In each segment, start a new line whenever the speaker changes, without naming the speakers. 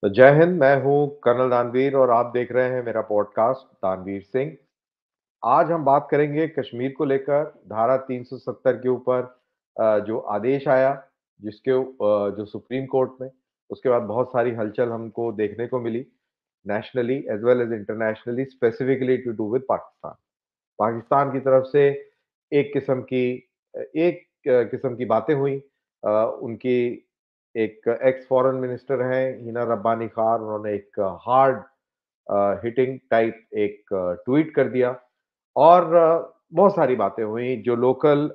तो जय हिंद। मैं हूं कर्नल दानवीर और आप देख रहे हैं मेरा पॉडकास्ट दानवीर सिंह। आज हम बात करेंगे कश्मीर को लेकर धारा 370 के ऊपर जो आदेश आया, जो सुप्रीम कोर्ट में, उसके बाद बहुत सारी हलचल हमको देखने को मिली, nationally as well as internationally, specifically to do with Pakistan. Pakistan की तरफ से एक किस्म की बातें हुई। उनकी एक एक्स फॉरेन मिनिस्टर हैं हिना रब्बानी खार, उन्होंने एक हार्ड हिटिंग टाइप एक ट्वीट कर दिया और बहुत सारी बातें हुई। जो लोकल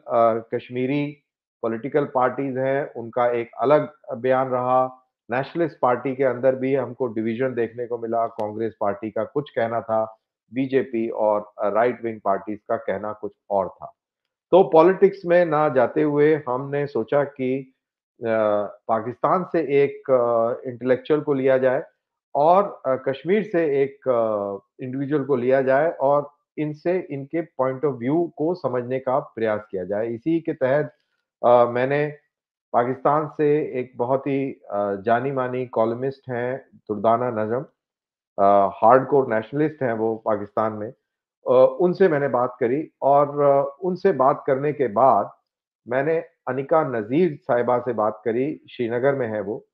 कश्मीरी पॉलिटिकल पार्टीज हैं उनका एक अलग बयान रहा। नेशनलिस्ट पार्टी के अंदर भी हमको डिवीजन देखने को मिला। कांग्रेस पार्टी का कुछ कहना था, बीजेपी और राइट विंग पार्टीज का कहना कुछ और था। तो पॉलिटिक्स में ना जाते हुए हमने सोचा कि पाकिस्तान से एक इंटेलेक्चुअल को लिया जाए और कश्मीर से एक इंडिविजुअल को लिया जाए और इनसे इनके पॉइंट ऑफ व्यू को समझने का प्रयास किया जाए। इसी के तहत मैंने पाकिस्तान से एक बहुत ही जानी-मानी कॉलमिस्ट हैं दुर्दाना नज़म, हार्डकोर नेशनलिस्ट हैं वो पाकिस्तान में। उनसे मैंने बात करी और उनसे बात करने के बाद मैंने अनिका नज़ीर साहिबा से बात करी, श्रीनगर में है वो,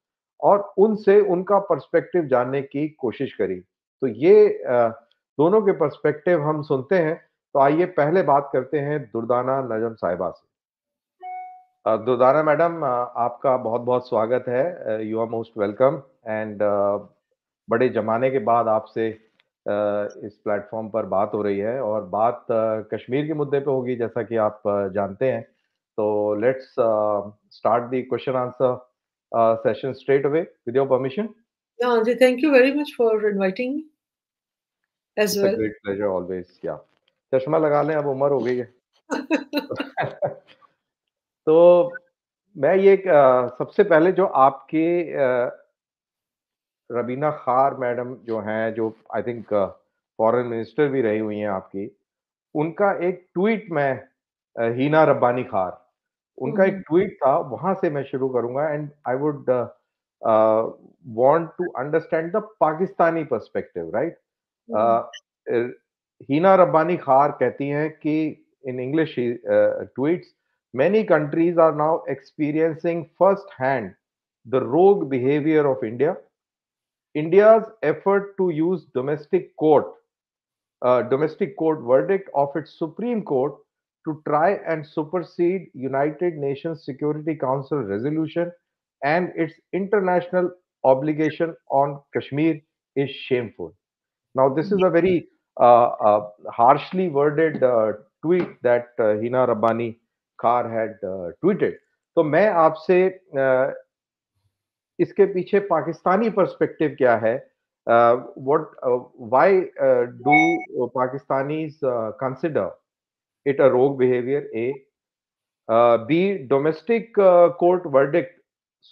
और उनसे उनका पर्सपेक्टिव जानने की कोशिश करी। तो ये दोनों के पर्सपेक्टिव हम सुनते हैं। तो आइए पहले बात करते हैं दुर्दाना नज़म साहिबा से। दुर्दाना मैडम, आपका बहुत-बहुत स्वागत है। You are most welcome and बड़े ज़माने के बाद आपसे इस प्लेटफ़ॉर्म पर बात हो रही है और बात कश्मीर के मुद्दे पे होगी, जैसा कि आप जानते हैं। तो let's start the question answer session straight away with your permission.
Yeah, thank you very much for inviting me as
it's a
well.
Great pleasure always. या चश्मा लगा लें, अब उम्र हो गई है। तो मैं ये सबसे पहले जो आपके रबीना खार मैडम जो हैं, जो आई थिंक फॉरेन मिनिस्टर भी रही हुई हैं आपकी, उनका एक ट्वीट मैं हीना रब्बानी खार, उनका एक
Mhm.
ट्वीट था, वहाँ से मैं शुरू करूँगा and I would want to understand the Pakistani perspective, right?
Mhm.
Heena Rabbani Khar कहती हैं कि in English tweets, many countries are now experiencing firsthand the rogue behavior of India. India's effort to use domestic court verdict of its Supreme Court to try and supersede United Nations Security Council resolution and its international obligation on Kashmir is shameful. Now, this is a very harshly worded tweet that Hina Rabbani Khar had tweeted. तो मैं आपसे इसके पीछे Pakistani perspective क्या है? What why do Pakistanis consider it a rogue behavior? A. B. Domestic court verdict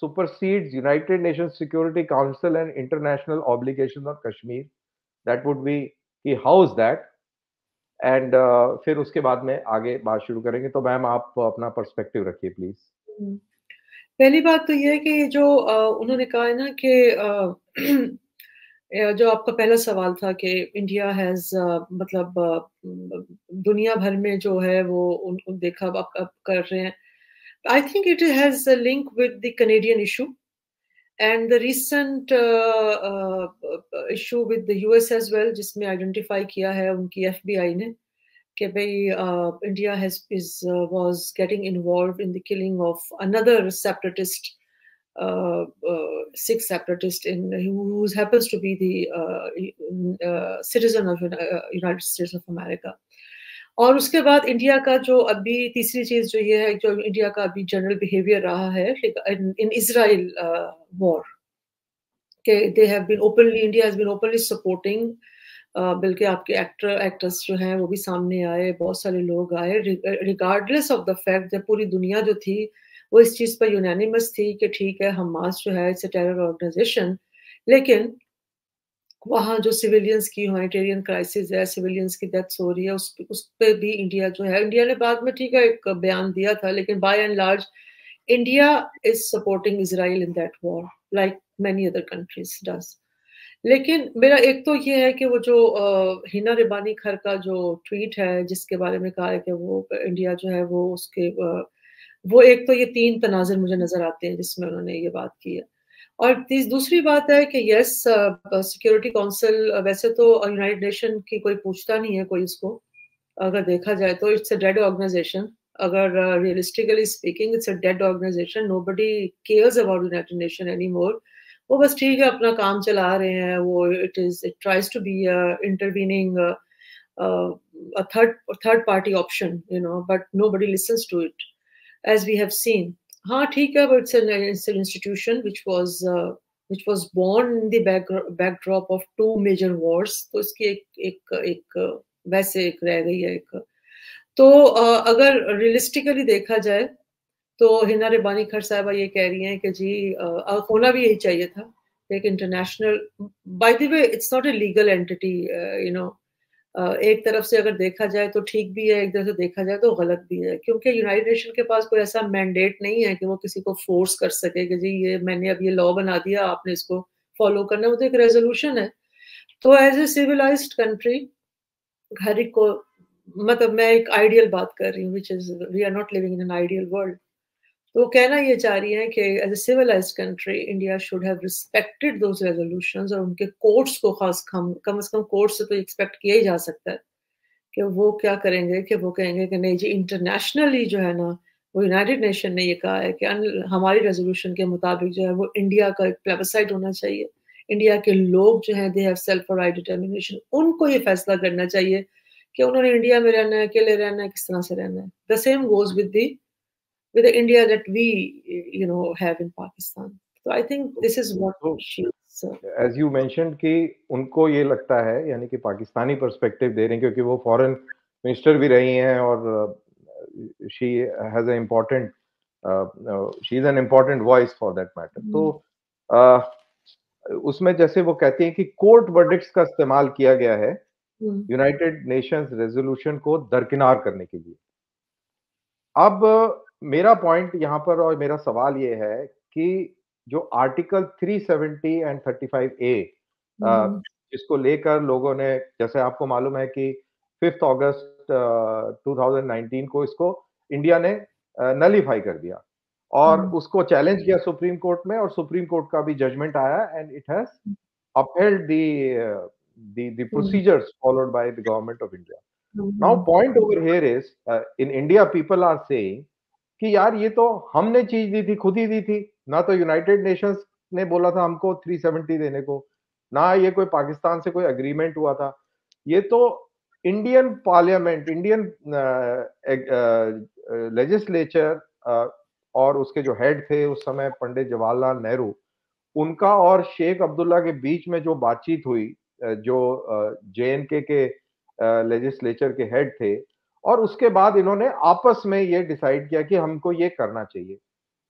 supersedes United Nations Security Council and international obligations on Kashmir. That would be कि how is that? And फिर उसके बाद में आगे बात शुरू करेंगे। तो मैम, आप अपना पर्सपेक्टिव रखिए प्लीज।
हम्म। पहली बात तो ये है कि जो उन्होंने कहा है ना कि जो आपका पहला सवाल था कि इंडिया हैज मतलब दुनिया भर में जो है वो उनको देखा अब कर रहे हैं। I think it has a link with the Canadian issue and the recent issue with the US as well, जिसमें आइडेंटिफाई किया है उनकी एफबीआई ने कि भाई India was getting involved in the killing of another separatist, Sikh separatist who happens to be the citizen of United States of America. और उसके बाद इंडिया का जो अभी तीसरी चीज जो ये है, जो इंडिया का अभी जनरल बिहेवियर रहा है in Israel war, India has been openly supporting, बल्कि आपके एक्टर्स जो हैं वो भी सामने आए, बहुत सारे लोग आए, रिगार्डलेस ऑफ द फैक्ट जब पूरी दुनिया जो थी वो इस चीज पर यूनानिमस थी कि ठीक है हमास जो है इट्स अ टेरर ऑर्गेनाइजेशन, लेकिन वहाँ जो सिविलियंस की ह्यूमैनिटेरियन क्राइसिस है, सिविलियंस की डेथ्स हो रही है, उस पर भी इंडिया जो है, इंडिया ने बाद में ठीक है एक बयान दिया था, लेकिन by and large India is supporting Israel in that war, like many other countries does. लेकिन मेरा एक तो ये है कि वो जो हिना रिबानी खर का जो ट्वीट है जिसके बारे में कहा है कि वो इंडिया जो है वो उसके वो एक तो ये 3 तनाज़ुर मुझे नज़र आते हैं जिसमें उन्होंने ये बात की है। और तीस दूसरी बात है कि यस सिक्योरिटी काउंसिल वैसे तो यूनाइटेड नेशन की कोई पूछता नहीं है कोई उसको, अगर देखा जाए तो इट्स अ डेड ऑर्गेनाइजेशन। अगर realistically speaking it's a dead organisation, nobody cares about United Nation anymore. वो बस ठीक है अपना काम चला रहे हैं, वो it tries to be intervening third party option, you know, but nobody listens to it as we have seen. हाँ ठीक है, but it's an institution which was born in the backdrop of 2 major wars. तो इसकी एक वैसे एक रह गई है एक। तो अगर रियलिस्टिकली देखा जाए तो हिना रिबानी खर साहिबा ये कह रही हैं कि जी होना भी यही चाहिए था एक international, by the way it's not a legal entity, you know. एक तरफ से अगर देखा जाए तो ठीक भी है, एक तरफ से देखा जाए तो गलत भी है, क्योंकि यूनाइटेड नेशन के पास कोई ऐसा मैंडेट नहीं है कि वो किसी को फोर्स कर सके कि जी ये मैंने अब ये लॉ बना दिया, आपने इसको फॉलो करना है। वो तो एक रेजोल्यूशन है। तो एज ए सिविलाइज्ड कंट्री हर एक को, मतलब मैं एक आइडियल बात कर रही हूँ, which is we are not living in an ideal world. तो कहना ये चाह रही है कि as a civilised country India should have respected those resolutions, और उनके कोर्ट्स को खास कम से कम कोर्ट से तो एक्सपेक्ट किया ही जा सकता है कि वो क्या करेंगे, कि वो कहेंगे कि नहीं जी इंटरनेशनली जो है ना, वो यूनाइटेड नेशन ने ये कहा है कि हमारी रेजोल्यूशन के मुताबिक जो है वो इंडिया का एक प्लेबिसाइट होना चाहिए। इंडिया के लोग जो हैं दे हैव सेल्फ और राइट डिटर्मिनेशन, उनको ये फैसला करना चाहिए कि उन्होंने इंडिया में रहना है, अकेले रहना है, किस तरह से रहना है। The same goes with the India that we, you know, have in Pakistan. So I think this is what she's
as you mentioned कि उनको ये लगता है, यानी कि पाकिस्तानी पर्सपेक्टिव दे रहे हैं क्योंकि वो फॉरेन मिनिस्टर भी रही हैं और she has an important she is an important voice for that matter. तो उसमें जैसे वो कहती हैं कि कोर्ट वर्डिक्ट्स का इस्तेमाल किया गया है यूनाइटेड नेशंस रेजोल्यूशन को दरकिनार करने के लिए। अब मेरा पॉइंट यहाँ पर और मेरा सवाल ये है कि जो आर्टिकल 370 एंड 35A जिसको लेकर लोगों ने, जैसे आपको मालूम है कि 5 अगस्त 2019 को इसको इंडिया ने नलीफाई कर दिया और उसको चैलेंज किया सुप्रीम कोर्ट में, और सुप्रीम कोर्ट का भी जजमेंट आया and it has upheld the procedures followed by the government of India. Now point over here is in India people are saying कि यार ये तो हमने चीज दी थी, खुद ही दी थी, ना तो यूनाइटेड नेशंस ने बोला था हमको 370 देने को, ना ये कोई पाकिस्तान से कोई अग्रीमेंट हुआ था, ये तो इंडियन पार्लियामेंट, इंडियन लेजिस्लेचर और उसके जो हेड थे उस समय पंडित जवाहरलाल नेहरू, उनका और शेख अब्दुल्ला के बीच में जो बातचीत हुई, जो JNK के लेजिस्लेचर के हेड थे, और उसके बाद इन्होंने आपस में ये डिसाइड किया कि हमको ये करना चाहिए।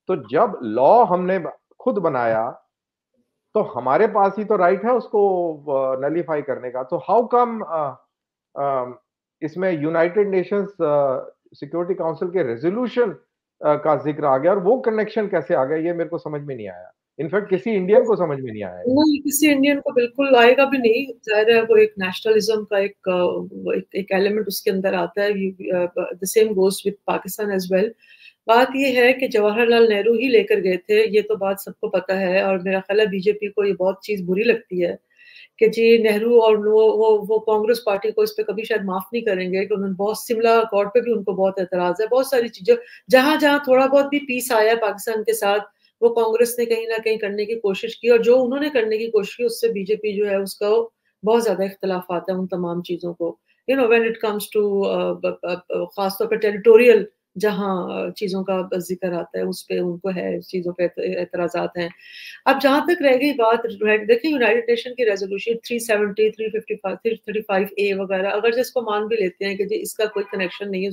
तो जब लॉ हमने खुद बनाया तो हमारे पास ही तो राइट है उसको नलीफाई करने का। तो हाउ कम इसमें यूनाइटेड नेशंस सिक्योरिटी काउंसिल के रेजोल्यूशन का जिक्र आ गया, और वो कनेक्शन कैसे आ गया ये मेरे को समझ में नहीं आया। इनफैक्ट किसी इंडियन को समझ में नहीं आया।
नहीं, किसी इंडियन को बिल्कुल आएगा भी नहीं। जाहिर है वो एक नेशनलिज्म का एक एलिमेंट उसके अंदर आता है। The same goes with Pakistan as well. बात ये है कि जवाहरलाल नेहरू ही लेकर गए थे, ये तो बात सबको पता है, और मेरा ख्याल है बीजेपी को ये बहुत चीज बुरी लगती है कि जी नेहरू और वो कांग्रेस पार्टी को इस पे कभी शायद माफ नहीं करेंगे कि उन्होंने बहुत सिमला अकॉर्ड पे भी उनको बहुत एतराज है। बहुत सारी चीजें जहां जहां थोड़ा बहुत भी पीस आया पाकिस्तान के साथ, वो कांग्रेस ने कहीं ना कहीं करने की कोशिश की, और जो उन्होंने करने की कोशिश की उससे बीजेपी जो है उसका बहुत ज्यादा इख्तलाफ आता है उन तमाम चीजों को। You know when it comes to खासतौर पर टेरिटोरियल जहाँ चीजों का जिक्र आता है उस पे उनको है, चीजों पे एतराजात हैं। अब जहां तक रह गई बात, देखिए यूनाइटेड नेशन की रेजोल्यूशन 370, 355, 335A वगैरह, अगर जिसको मान भी लेते हैं कि जी इसका कोई कनेक्शन नहीं है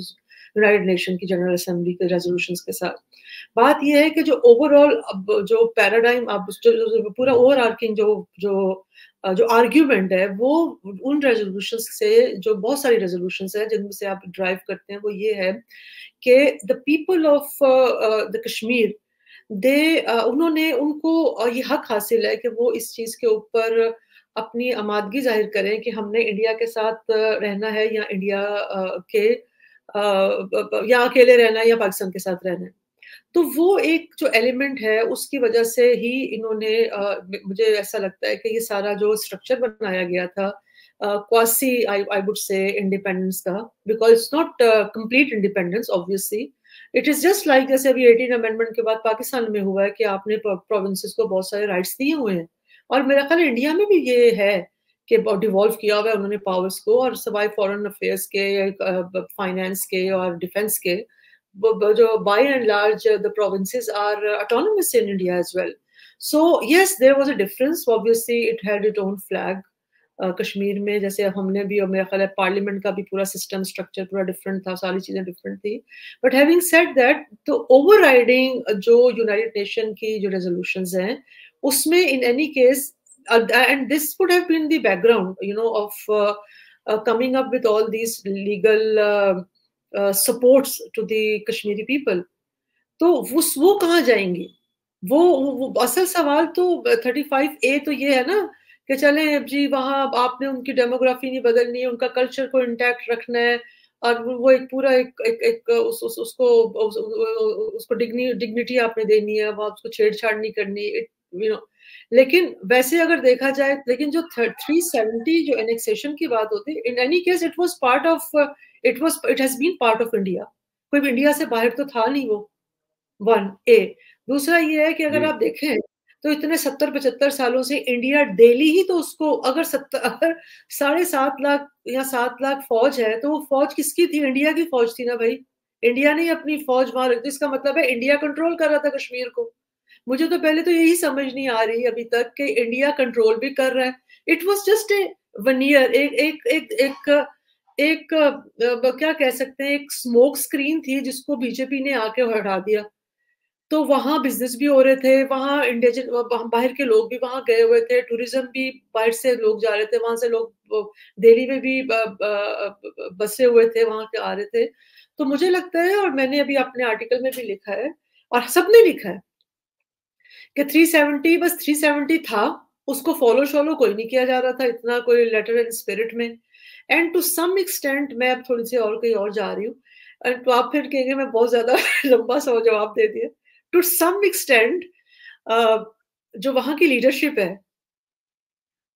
यूनाइटेड नेशन की जनरल असेंबली के रेजोल्यूशंस के साथ, बात यह है कि जो ओवरऑल अब जो पैराडाइम, अब जो पूरा ओवर आर्किंग जो आर्ग्यूमेंट है वो उन रेजोल्यूशंस से, जो बहुत सारी रेजोल्यूशंस है जिनमें से आप ड्राइव करते हैं, वो ये है कि the people of the Kashmir उन्होंने उनको ये हक हासिल है कि वो इस चीज़ के ऊपर अपनी आमादगी ज़ाहिर करें कि हमने इंडिया के साथ रहना है या इंडिया या अकेले रहना है या पाकिस्तान के साथ रहना है। तो वो एक जो एलिमेंट है उसकी वजह से ही इन्होंने मुझे ऐसा लगता है कि ये सारा जो स्ट्रक्चर बनाया गया था quasi I would say independence का, because it's not complete independence obviously, it is just like जैसे अभी 18 अमेंडमेंट के बाद पाकिस्तान में हुआ है कि आपने प्रोविंसेस को बहुत सारे राइट्स दिए हुए हैं, और मेरा ख्याल इंडिया में भी ये है कि डिवॉल्व किया हुआ है उन्होंने पावर्स को, और सवाई फॉरेन अफेयर्स के, फाइनेंस के और डिफेंस के, by and large the provinces are autonomous in India as well. So yes, there was a difference. Obviously, it had its own flag. Kashmir में जैसे हमने भी, और मेरा ख्याल है पार्लियामेंट का भी पूरा सिस्टम स्ट्रक्चर पूरा डिफरेंट था, सारी चीजें डिफरेंट थी. बट हैविंग सेड दैट, तो ओवरराइडिंग जो यूनाइटेड नेशन की जो रेजोल्यूशंस हैं उसमें इन any case, and this would have been the background, of coming up with all these legal supports to the Kashmiri people. तो वो कहाँ जाएंगी? वो असल सवाल तो 35A तो ये है ना कि चलें जी वहाँ आपने उनकी डेमोग्राफी नहीं बदलनी है, उनका कल्चर को इंटैक्ट रखना है, और वो एक पूरा एक उसको डिग्निटी आपने देनी है, वहाँ उसको छेड़छाड़ नहीं करनी, लेकिन वैसे अगर देखा जाए, लेकिन जो 370 जो एनेक्सेशन की बात होती है, in any case it has been part of India, कोई इंडिया से बाहर तो था नहीं वो. 1A. दूसरा ये है कि अगर आप देखें तो इतने 70-75 सालों से इंडिया डेली ही तो उसको, अगर 7.5 लाख या 7 लाख फौज है तो वो फौज किसकी थी? इंडिया की फौज थी ना भाई. इंडिया ने अपनी फौज वहां रख दी, इसका मतलब है इंडिया कंट्रोल कर रहा था कश्मीर को. मुझे तो पहले तो यही समझ नहीं आ रही अभी तक कि इंडिया कंट्रोल भी कर रहा है. इट वॉज जस्ट ए वनियर, एक क्या कह सकते हैं, एक स्मोक स्क्रीन थी जिसको बीजेपी ने आके हटा दिया. तो वहां बिजनेस भी हो रहे थे, वहां इंडिजन बाहर के लोग भी वहां गए हुए थे, टूरिज्म भी बाहर से लोग जा रहे थे, वहां से लोग दिल्ली में भी बसे हुए थे, वहां के आ रहे थे. तो मुझे लगता है, और मैंने अभी अपने आर्टिकल में भी लिखा है और सबने लिखा है कि 370 बस 370 था, उसको फॉलो शॉलो कोई नहीं किया जा रहा था इतना, कोई लेटर एंड स्पिरिट में. एंड टू सम एक्सटेंट, मैं अब थोड़ी सी और कहीं और जा रही हूँ तो आप फिर कहेंगे मैं बहुत ज्यादा लंबा सा जवाब दे दिया. टू सम एक्सटेंट जो वहां की लीडरशिप है,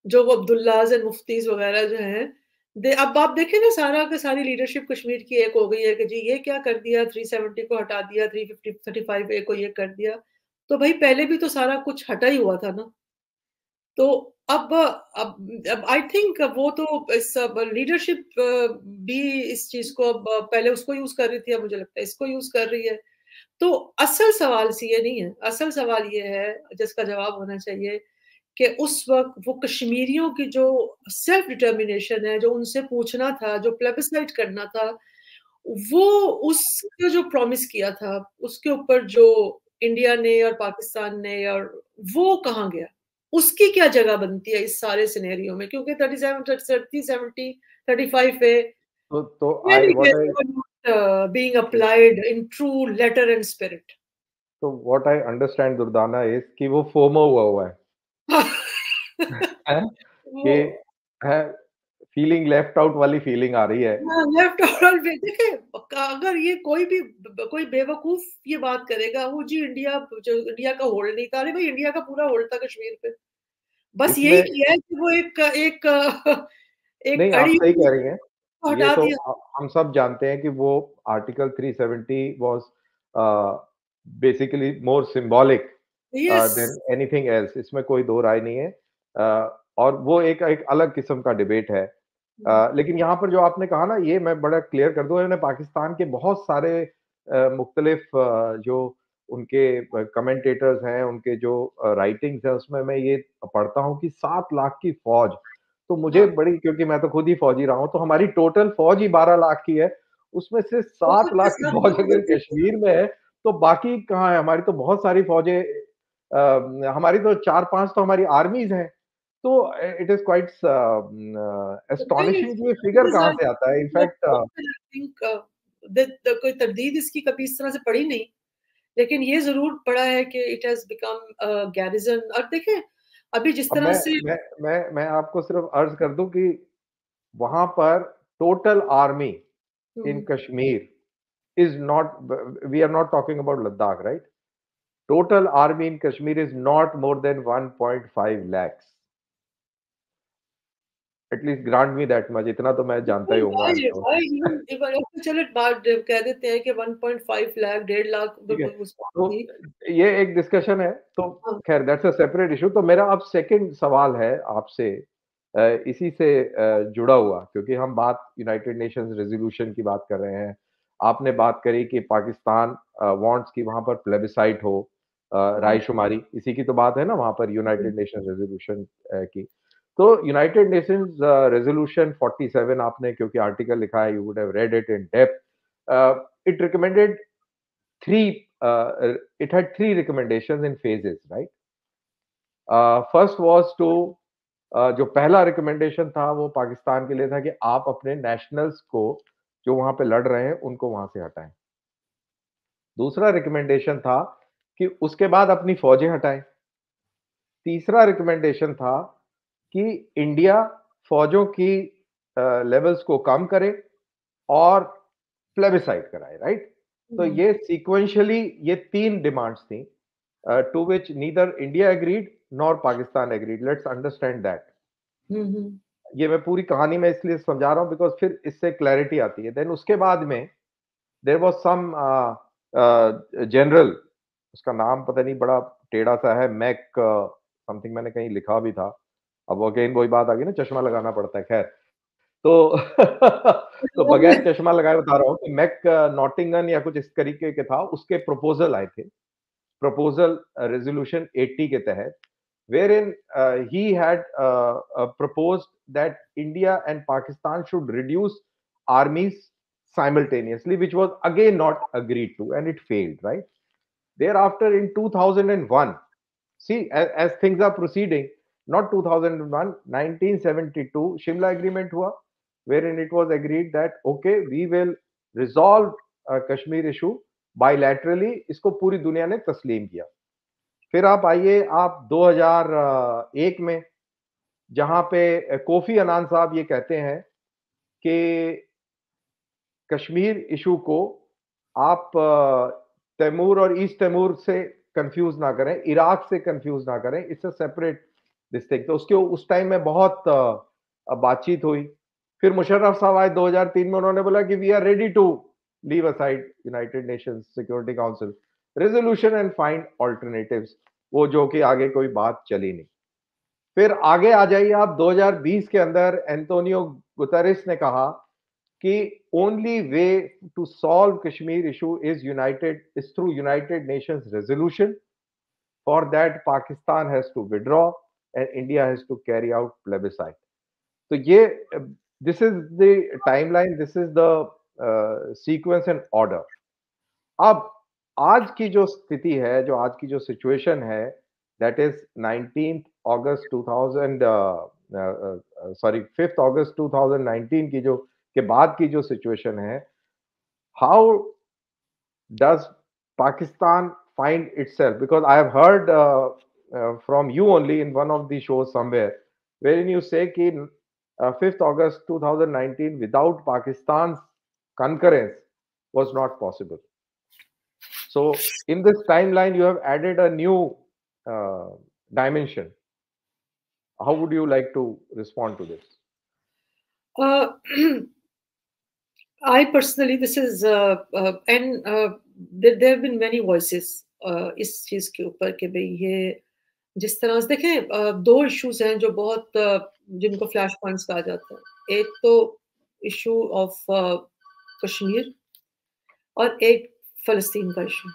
जो वो अब्दुल्लाज एंड मुफ्तीज वगैरह जो हैं, अब आप देखें ना, सारा का सारी लीडरशिप कश्मीर की एक हो गई है कि जी ये क्या कर दिया, 370 को हटा दिया, 35A को ये कर दिया. तो भाई पहले भी तो सारा कुछ हटा ही हुआ था ना. तो अब आई थिंक वो तो इस लीडरशिप भी इस चीज को अब पहले उसको यूज कर रही थी, अब मुझे लगता है इसको यूज कर रही है. तो असल सवाल ये नहीं है, असल सवाल ये है जिसका जवाब होना चाहिए कि उस वक्त वो कश्मीरियों की जो सेल्फ डिटर्मिनेशन है, जो उनसे पूछना था, जो प्लेबिसाइट करना था, वो उसका जो प्रॉमिस किया था, उसके ऊपर जो इंडिया ने और पाकिस्तान ने, और वो कहाँ गया, उसकी क्या जगह बनती है इस सारे सिनेरियो में? क्योंकि 37, 30, 70, 35A
तो आई
really
what
they
I
were not being applied in true letter and spirit.
तो what I understand Durdana is कि वो फोमो हुआ है. हैं? कि
वो
है, फीलिंग लेफ्ट आउट वाली फीलिंग आ रही है.
लेफ्ट और देखिए, अगर ये कोई बेवकूफ ये बात करेगा, वो जी इंडिया जो इंडिया का होल्ड नहीं था, अरे भाई इंडिया का पूरा होल्ड था कश्मीर पे. बस यही
इसमें
किया है कि वो एक एक एक
नहीं, आप
अड़ी
सही
हुई
कह रही हैं.
को
ये
हटा
तो
दिया.
हम सब जानते हैं कि वो article 370 was basically more symbolic
yes.
Than anything else. इसमें कोई दो राय नहीं है. और वो एक एक अलग किस्म का डिबेट है. लेकिन यहाँ पर जो आपने कहा ना, ये मैं बड़ा क्लियर कर दूं, मैंने पाकिस्तान के बहुत सारे मुख्तलिफ जो उनके कमेंटेटर्स हैं, उनके जो राइटिंग्स हैं, उसमें मैं ये पढ़ता हूँ कि 7 लाख की फौज. तो मुझे
हाँ,
बड़ी, क्योंकि मैं तो खुद ही फौजी रहा हूँ, तो हमारी टोटल फौज ही 12 लाख की है. उसमें से
हो
7
सकता है
लाख की फौज अगर कश्मीर में है, तो बाकी कहाँ है? हमारी तो बहुत सारी फौजें, हमारी तो 4-5 तो हमारी आर्मीज़ हैं. तो इट इज़ क्वाइट एस्टोनिशिंग कि ये फिगर कहाँ से आता है? इनफैक्ट
कोई तरदीद इसकी कभी इस तरह से पड़ी नहीं लेकिन ये ज़रूर पड़ा है कि इट हैज़ बिकम गैरिज़न। और देखें अभी जिस
अब
तरह से
मैं आपको सिर्फ अर्ज कर दूं कि वहां पर total army in Kashmir is not, we are not talking about Ladakh, right? Total army in Kashmir is not more than 1.5 lakhs. At least grant me that much, इतना तो मैं जानता ही हूँ, I am sure.
Why even even चलो बात कह देते हैं कि 1.5 लाख 1.5 लाख
ठीक है,
उस
तो
थी।
ये एक डिस्कशन है, तो
हाँ,
खैर दैट्स अ सेपरेट इशू। तो मेरा अब सेकंड सवाल है आपसे, इसी से जुड़ा हुआ, क्योंकि हम बात यूनाइटेड नेशंस रेजोल्यूशन की बात कर रहे हैं। आपने बात करी कि पाकिस्तान वांट्स कि वहां पर प्लेबिसाइट हो,
हाँ,
रायशुमारी, इसी की तो बात है ना वहां पर
हुँ,
यूनाइटेड नेशंस रेजोल्यूशन की। तो यूनाइटेड नेशंस रेजोल्यूशन 47, आपने क्योंकि आर्टिकल लिखा है, you would have read it in depth. It recommended three, it had three recommendations in phases, right? First was to, जो पहला रिकमेंडेशन था वो पाकिस्तान के लिए था कि आप अपने नेशनल्स को जो वहां पे लड़ रहे हैं उनको वहां से हटाएं। दूसरा रिकमेंडेशन था कि उसके बाद अपनी फौजें हटाएं। तीसरा रिकमेंडेशन था कि इंडिया फौजों की लेवल्स को कम करे और प्लेबिसाइड कराए, राइट? तो
हुँ,
ये सीक्वेंशियली ये तीन डिमांड्स थी, to which neither India agreed nor Pakistan agreed. Let's understand that.
हुँ, हुँ,
ये मैं पूरी कहानी में इसलिए समझा रहा हूँ बिकॉज फिर इससे क्लैरिटी आती है। देन उसके बाद में देर वॉज सम जनरल, उसका नाम पता नहीं, बड़ा टेढ़ा सा है, मैक समथिंग, मैंने कहीं लिखा भी था। अब अगेन वही बात आ गई ना, चश्मा लगाना पड़ता है, खैर। तो तो बगैर चश्मा लगाए बता रहा हूँ कि मैक नॉटिंगन या कुछ इस तरीके के था, उसके प्रपोजल आए थे, प्रपोजल रेजोल्यूशन 80 के तहत, wherein he had proposed that India and Pakistan should reduce armies simultaneously, which was again not agreed to, and it failed, right? Thereafter, in 2001, see, as things are proceeding, not 2001, 1972, Shimla Agreement hua, wherein it was agreed that, okay, we will resolve Kashmir issue bilaterally, इसको पूरी दुनिया ने तस्लीम किया। फिर आप आइए आप 2001 में, जहां पे कोफी अनान साहब ये कहते हैं कि कश्मीर इशू को आप तैमूर और ईस्ट तैमूर से कंफ्यूज ना करें, इराक से कंफ्यूज ना करें, इट्स अ सेपरेट डिस्ट्रिक्ट। तो उसके उस टाइम में बहुत बातचीत हुई। फिर मुशर्रफ साहब आए 2003 में, उन्होंने बोला कि we are ready to leave aside United Nations Security Council resolution and find alternatives, वो जो कि आगे कोई बात चली नहीं। फिर आगे आ जाइए आप 2020 के अंदर, एंटोनियो गुतरेस ने कहा कि only way to solve Kashmir issue is through United Nations resolution. For that Pakistan has to withdraw and India has to carry out plebiscite. तो ये, this is the timeline, this is the sequence and order. अब आज की जो स्थिति है, जो आज की जो सिचुएशन है, that is 19th August 2000, sorry 5th अगस्त 2019 की जो के बाद की जो सिचुएशन है, how does Pakistan find itself? Because I have heard from you only in one of the shows somewhere, wherein you say कि 5th August 2019 without Pakistan's concurrence was not possible. So in this timeline, you have added a new uh, dimension. How would you like to respond to this?
I personally, this is and there have been many voices इस चीज के ऊपर कि भाई ये जिस तरह से देखें, दो इश्यूज हैं जो बहुत जिनको फ्लैश पॉइंट्स कहा जाता है। एक तो इशू ऑफ कश्मीर और एक फ़लस्तीन का इशू,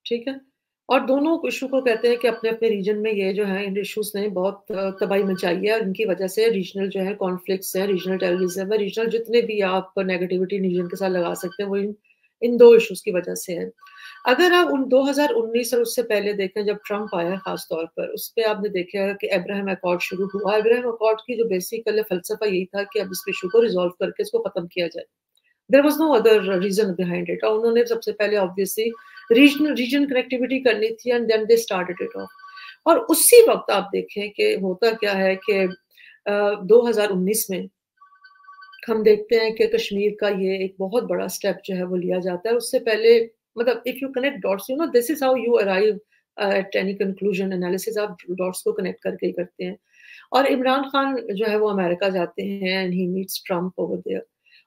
ठीक है? और दोनों इशू को कहते हैं कि अपने-अपने रीजन में ये जो है इन इश्यूज़ ने बहुत तबाही मचाई है और इनकी वजह से रीजनल जो है कॉन्फ्लिक्ट्स हैं, रीजनल टेररिज़्म है, रीजनल जितने भी आप नेगेटिविटी रीजन के साथ लगा सकते हैं वो इन 2 इश्यूज़ की वजह से है। अगर आप उन 2019 और उससे पहले देखें जब ट्रम्प आया ख़ास तौर पर, उसपे आपने देखा कि अब्राहम अकॉर्ड शुरू हुआ। अब्राहम अकॉर्ड की जो बेसिकल फ़लसफ़ा यही था कि अब इस इश्यू को रिज़ॉल्व करके इसको ख़त्म किया जाए। There was no other reason behind it. और उन्होंने सबसे पहले ऑब्वियसली रीजन कनेक्टिविटी करनी थी and then they started it off. और उसी वक्त आप देखें कि होता क्या है कि 2019 में हम देखते हैं कि कश्मीर का ये एक बहुत बड़ा स्टेप जो है वो लिया जाता है। उससे पहले मतलब if you connect dots, you know this is how you arrive at any conclusion analysis, आप डॉट्स को कनेक्ट करके ही करते हैं। और इमरान खान जो है वो अमेरिका जाते हैं and he meets Trump over there,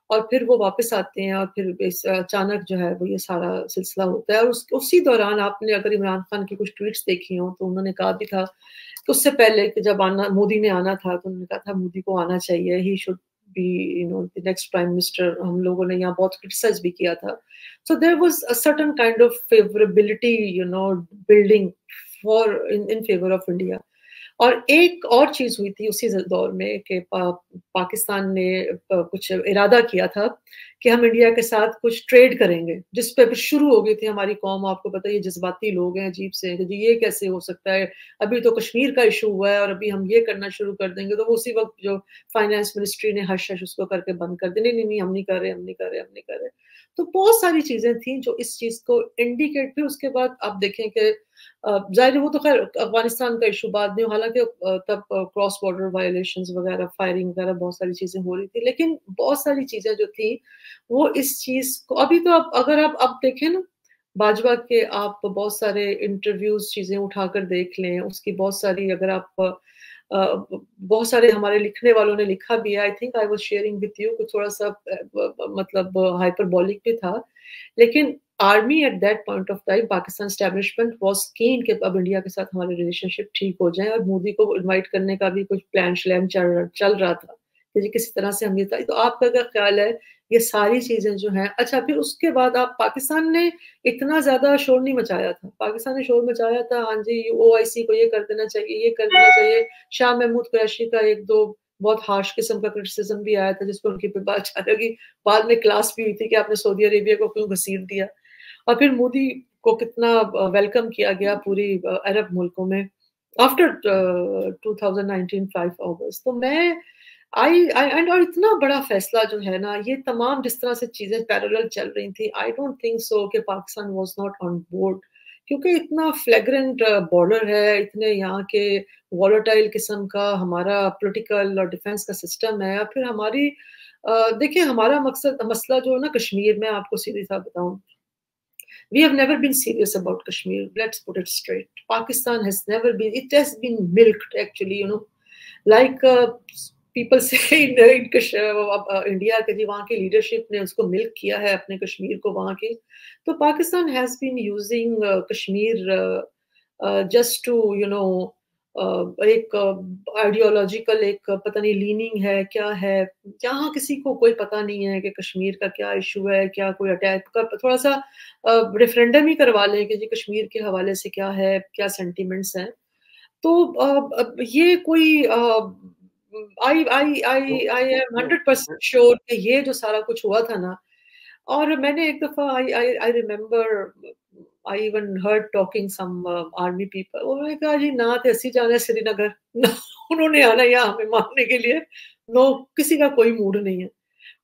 और फिर वो वापस आते हैं और फिर इस अचानक जो है वो ये सारा सिलसिला होता है। और उसी दौरान आपने अगर इमरान खान की कुछ ट्वीट्स देखी हो तो उन्होंने कहा भी था कि उससे पहले कि जब मोदी ने आना था तो उन्होंने कहा था मोदी को आना चाहिए, he should be you know the next prime minister. हम लोगों ने यहाँ बहुत क्रिटिसाइज भी किया था। So there was a certain kind of favourability you know building for in favour of India. और एक और चीज हुई थी उसी दौर में कि पाकिस्तान ने कुछ इरादा किया था कि हम इंडिया के साथ कुछ ट्रेड करेंगे, जिस पे शुरू हो गई थी हमारी कौम। आपको पता है ये जज्बाती लोग हैं, अजीब से, कि ये कैसे हो सकता है, अभी तो कश्मीर का इशू हुआ है और अभी हम ये करना शुरू कर देंगे। तो वो उसी वक्त जो फाइनेंस मिनिस्ट्री ने हश हश उसको करके बंद कर दी, नहीं नहीं नहीं हम नहीं कर रहे, हम नहीं कर रहे, हम नहीं कर रहे। तो बहुत सारी चीजें थी जो इस चीज को इंडिकेट। फिर उसके बाद आप देखें कि जाहिर है वो तो खैर अफगानिस्तान का इशू बाद में, हालांकि तब क्रॉस बॉर्डर वायलेशंस वगैरह, फायरिंग वगैरह बहुत सारी चीजें हो रही थी, लेकिन बहुत सारी चीजें जो थी वो इस चीज को अभी तो आप अगर आप अब देखें ना, बाजवा के आप बहुत सारे इंटरव्यूज चीजें उठाकर देख लें, उसकी बहुत सारी अगर आप बहुत सारे हमारे लिखने वालों ने लिखा भी है। I think I was sharing with you, कुछ थोड़ा सा मतलब हाइपरबॉलिक भी था, लेकिन army at that point of time, Pakistan establishment was कीन कि अब इंडिया के साथ हमारे रिलेशनशिप ठीक हो जाए, और मोदी को इनवाइट करने का भी कुछ प्लान श्लैन चल रहा था कि जी किसी तरह से हम ये था। तो आपका क्या ख्याल है ये सारी चीजें जो हैं? अच्छा, फिर उसके बाद आप पाकिस्तान ने इतना ज्यादा शोर नहीं मचाया था, पाकिस्तान ने शोर मचाया था हाँ जी OIC को ये कर देना चाहिए, ये कर देना चाहिए। शाह महमूद कुरैशी का एक दो बहुत हार्श किस्म का क्रिटिसिज्म भी आया था, जिस पर उनकी बात की बाद में क्लास भी हुई थी कि आपने सऊदी अरेबिया को क्यों घसीट दिया। और फिर मोदी को कितना वेलकम किया गया पूरी अरब मुल्कों में आफ्टर 2019 5 अगस्त। तो मैं आई आई एंड और इतना बड़ा फैसला जो है ना, ये तमाम जिस तरह से चीजें पैरेलल चल रही थी, आई डोंट थिंक सो कि Pakistan was not on board, क्योंकि इतना फ्लैग्रेंट बॉर्डर है, इतने यहाँ के वॉलेटाइल किस्म का हमारा पॉलिटिकल और डिफेंस का सिस्टम है। और फिर हमारी देखिए हमारा मसला जो है ना कश्मीर में, आपको सीधी सा बताऊं, we have never been serious about Kashmir. Let's put it straight. Pakistan has never been, it has been milked actually, you know, like people say in India के जी वहाँ की लीडरशिप ने उसको मिल्क किया है अपने कश्मीर को वहाँ की। तो Pakistan has been using Kashmir just to you know एक आइडियोलॉजिकल एक पता नहीं लीनिंग है क्या है, जहाँ किसी को कोई पता नहीं है कि कश्मीर का क्या इशू है, क्या कोई अटैक कर, थोड़ा सा रेफरेंडम ही करवा लें कि जी कश्मीर के हवाले से क्या है, क्या सेंटिमेंट्स हैं। तो ये कोई आई आई आई आई एम 100% श्योर कि ये जो सारा कुछ हुआ था ना, और मैंने एक दफा I remember I even heard talking some army people, उन्होंने कहा जी ना थे असी जाना है श्रीनगर, ना उन्होंने आना यहाँ हमें मारने के लिए, नो किसी का कोई मूड नहीं है।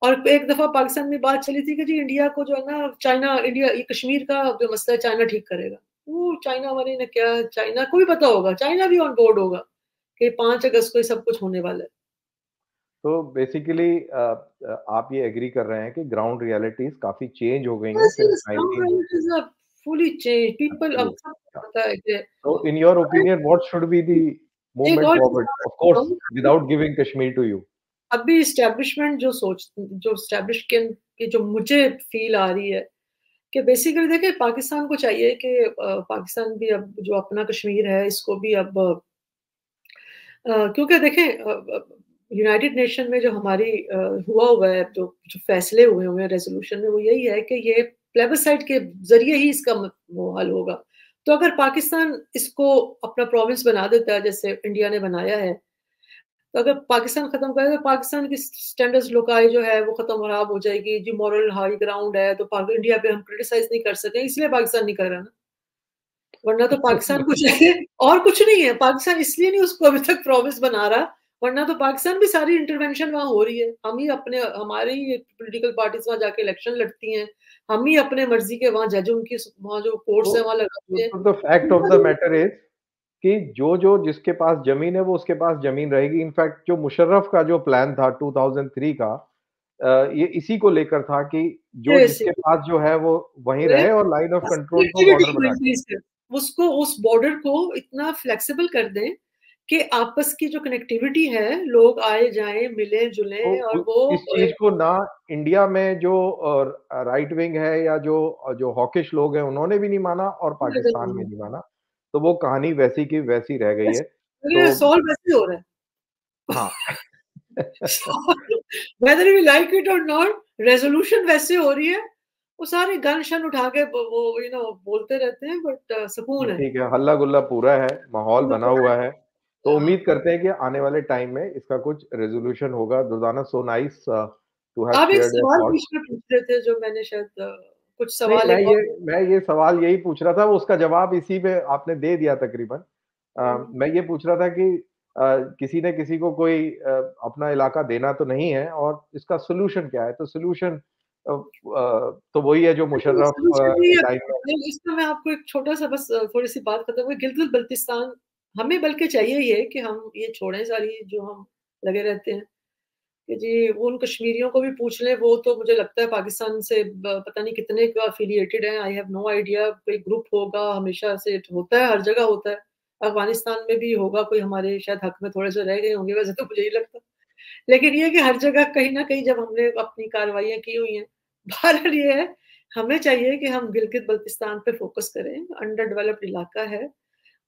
और एक दफा पाकिस्तान में बात चली थी कि जी इंडिया को जो है ना, चाइना इंडिया ये कश्मीर का जो मसला है चाइना ठीक करेगा। वो चाइना वाले ने क्या, चाइना को भी पता होगा, चाइना भी ऑन बोर्ड होगा कि 5 अगस्त को ये सब कुछ होने वाला है।
तो बेसिकली आप ये एग्री कर रहे हैं कि ग्राउंड रियलिटीज काफी चेंज हो गई हैं
Yes,
since
yes, some
19
realities are fully changed. People अब सबको
Yeah.
पता है कि
So in your opinion, what should be the
एक
movement
और
forward? Of course, without giving Kashmir to you.
अभी इस्टेब्लिशमेंट जो इस्टेब्लिश की जो मुझे फील आ रही है कि बेसिकली देखिए पाकिस्तान को चाहिए कि पाकिस्तान भी अब जो अपना कश्मीर है इसको भी अब क्योंकि देखें यूनाइटेड नेशन में जो हमारी हुआ है जो फैसले हुए हैं रेजोल्यूशन में, वो यही है कि ये प्लेबिसाइट के जरिए ही इसका वो हल होगा। तो अगर पाकिस्तान इसको अपना प्रोविंस बना देता है जैसे इंडिया ने बनाया है, तो अगर पाकिस्तान खत्म करेगा तो पाकिस्तान की स्टैंडर्ड्स लोकाई जो है वो खत्म खराब हो जाएगी जी, मॉरल हाई ग्राउंड है तो इंडिया पे हम क्रिटिसाइज नहीं कर सके, इसलिए पाकिस्तान नहीं कर रहा ना, वरना तो पाकिस्तान को चाहिए और कुछ नहीं है। पाकिस्तान इसलिए नहीं उसको अभी तक प्रोविंस बना रहा, वरना तो पाकिस्तान भी सारी इंटरवेंशन वहां हो रही है, हम ही अपने हमारे ही पोलिटिकल पार्टीज वहां जाके इलेक्शन लड़ती हैं, हम ही अपने मर्जी के वहां जज उनकी वहां जो कोर्ट्स
तो
है वहां लगाते हैं।
The fact of the matter is कि जो जिसके पास जमीन है वो उसके पास जमीन रहेगी। इनफैक्ट जो मुशर्रफ का जो प्लान था 2003 का, ये इसी को लेकर था कि जो जिसके पास जो है वो वहीं रहे और लाइन ऑफ कंट्रोल को बॉर्डर बना के।
उसको उस बॉर्डर को इतना फ्लेक्सिबल कर दें कि आपस की जो कनेक्टिविटी है, लोग आए जाएं मिले जुले और वो
इस चीज को ना इंडिया में जो राइट विंग है या जो जो हॉकिश लोग हैं उन्होंने भी नहीं माना और पाकिस्तान में नहीं माना, तो वो कहानी वैसी की वैसी रह गई है। तो
सॉल्व वैसे हो रहा है।
हाँ
whether we like it or not, resolution वैसे हो रही है, वो सारे गन शन उठा के वो बोलते रहते हैं, बट सुकून है।
ठीक है, हल्ला गुल्ला पूरा है, माहौल बना हुआ है। तो उम्मीद करते हैं कि आने वाले टाइम में इसका कुछ रेजोल्यूशन होगा। Durdana, so nice to have
आप एक
शेयर्ड योर
सवाल
थॉट्स।
पूछना पूछ रहे थे जो मैंने शायद कुछ
नहीं,
सवाल एक और।
मैं ये सवाल यही पूछ रहा था, उसका जवाब इसी में आपने दे दिया तकरीबन। मैं ये पूछ रहा था कि किसी ने किसी को कोई अपना इलाका देना तो नहीं है और इसका सॉल्यूशन क्या है? तो सॉल्यूशन तो वही है जो मुशर्रफ के टाइम में।
इसमें मैं आपको एक छोटा सा बस थोड़ी सी बात खत्म हुई। गिलगित बल्तिस्तान हमें बल्कि चाहिए ये कि हम ये छोड़ें सारी जो हम लगे रहते हैं कि जी वो उन कश्मीरियों को भी पूछ लें। वो तो मुझे लगता है पाकिस्तान से पता नहीं कितने का अफिलिएटेड है, आई हैव नो आइडिया। कोई ग्रुप होगा, हमेशा से होता है, हर जगह होता है। अफगानिस्तान में भी होगा कोई, हमारे शायद हक में थोड़े से रह गए होंगे, वैसे तो मुझे ही लगता। लेकिन ये कि हर जगह कहीं ना कहीं जब हमने अपनी कार्रवाइयां की हुई हैं, बहरहाल ये है हमें चाहिए कि हम गिलगित बल्तिस्तान पे फोकस करें। अंडर डेवलप्ड इलाका है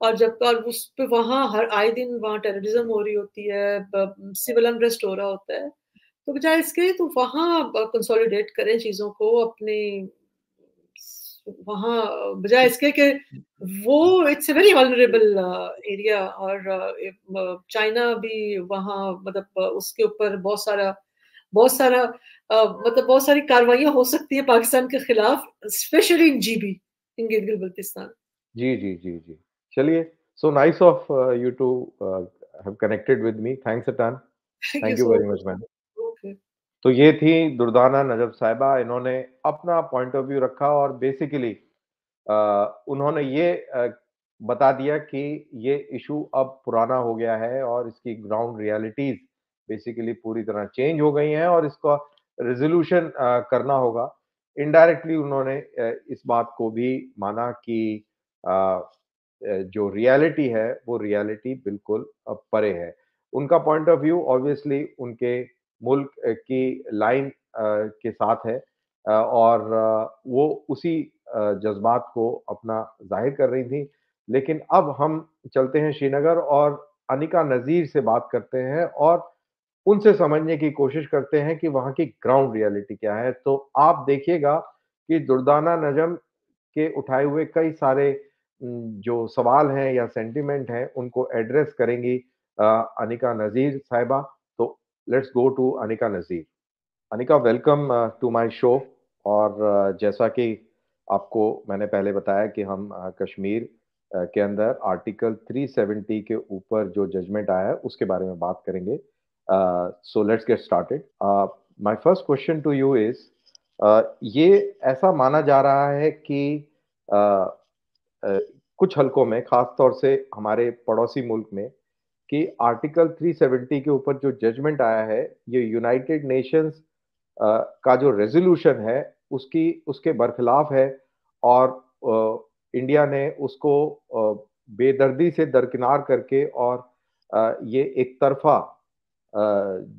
और जब और उस पे वहाँ हर आए दिन वहाँ टेररिज्म हो रही होती है, सिविल अनरेस्ट हो रहा होता है। तो बजाय इसके तो वहाँ कंसोलिडेट करें चीजों को अपने वहाँ, बजाय इसके कि वो it's a very vulnerable area. और चाइना भी वहाँ मतलब उसके ऊपर बहुत सारा मतलब बहुत सारी कार्रवाइयां हो सकती है पाकिस्तान के खिलाफ, specially in GB, in Gilgit Baltistan.
जी, जी, जी, जी। चलिए, so nice of you to have connected with me. Thanks a ton.
Thank you
thank you
so
very much
much.
Ma'am.
Okay.
तो ये थी दुर्दाना नजब साहिबा। इन्होंने अपना पॉइंट ऑफ व्यू रखा और बेसिकली उन्होंने ये बता दिया कि ये इशू अब पुराना हो गया है और इसकी ग्राउंड रियलिटीज बेसिकली पूरी तरह चेंज हो गई हैं और इसका रेजोल्यूशन करना होगा। इनडायरेक्टली उन्होंने इस बात को भी माना कि अ, जो रियलिटी है वो रियलिटी बिल्कुल परे है। उनका पॉइंट ऑफ व्यू ऑब्वियसली उनके मुल्क की लाइन के साथ है और वो उसी जज्बात को अपना ज़ाहिर कर रही थी। लेकिन अब हम चलते हैं श्रीनगर और अनिका नज़ीर से बात करते हैं और उनसे समझने की कोशिश करते हैं कि वहाँ की ग्राउंड रियलिटी क्या है। तो आप देखिएगा कि दुर्दाना नजम के उठाए हुए कई सारे जो सवाल हैं या सेंटिमेंट हैं, उनको एड्रेस करेंगी अनिका नज़ीर साहिबा। तो let's go to Anika Nazir. Anika, welcome to my show. और जैसा कि आपको मैंने पहले बताया कि हम कश्मीर के अंदर आर्टिकल 370 के ऊपर जो जजमेंट आया है उसके बारे में बात करेंगे। So let's get started. My first question to you is, ये ऐसा माना जा रहा है कि अ, अ, कुछ हलकों में, खास तौर से हमारे पड़ोसी मुल्क में, कि आर्टिकल 370 के ऊपर जो जजमेंट आया है ये यूनाइटेड नेशंस का जो रेजोल्यूशन है उसकी उसके बरखिलाफ है और इंडिया ने उसको बेदर्दी से दरकिनार करके और ये एक तरफा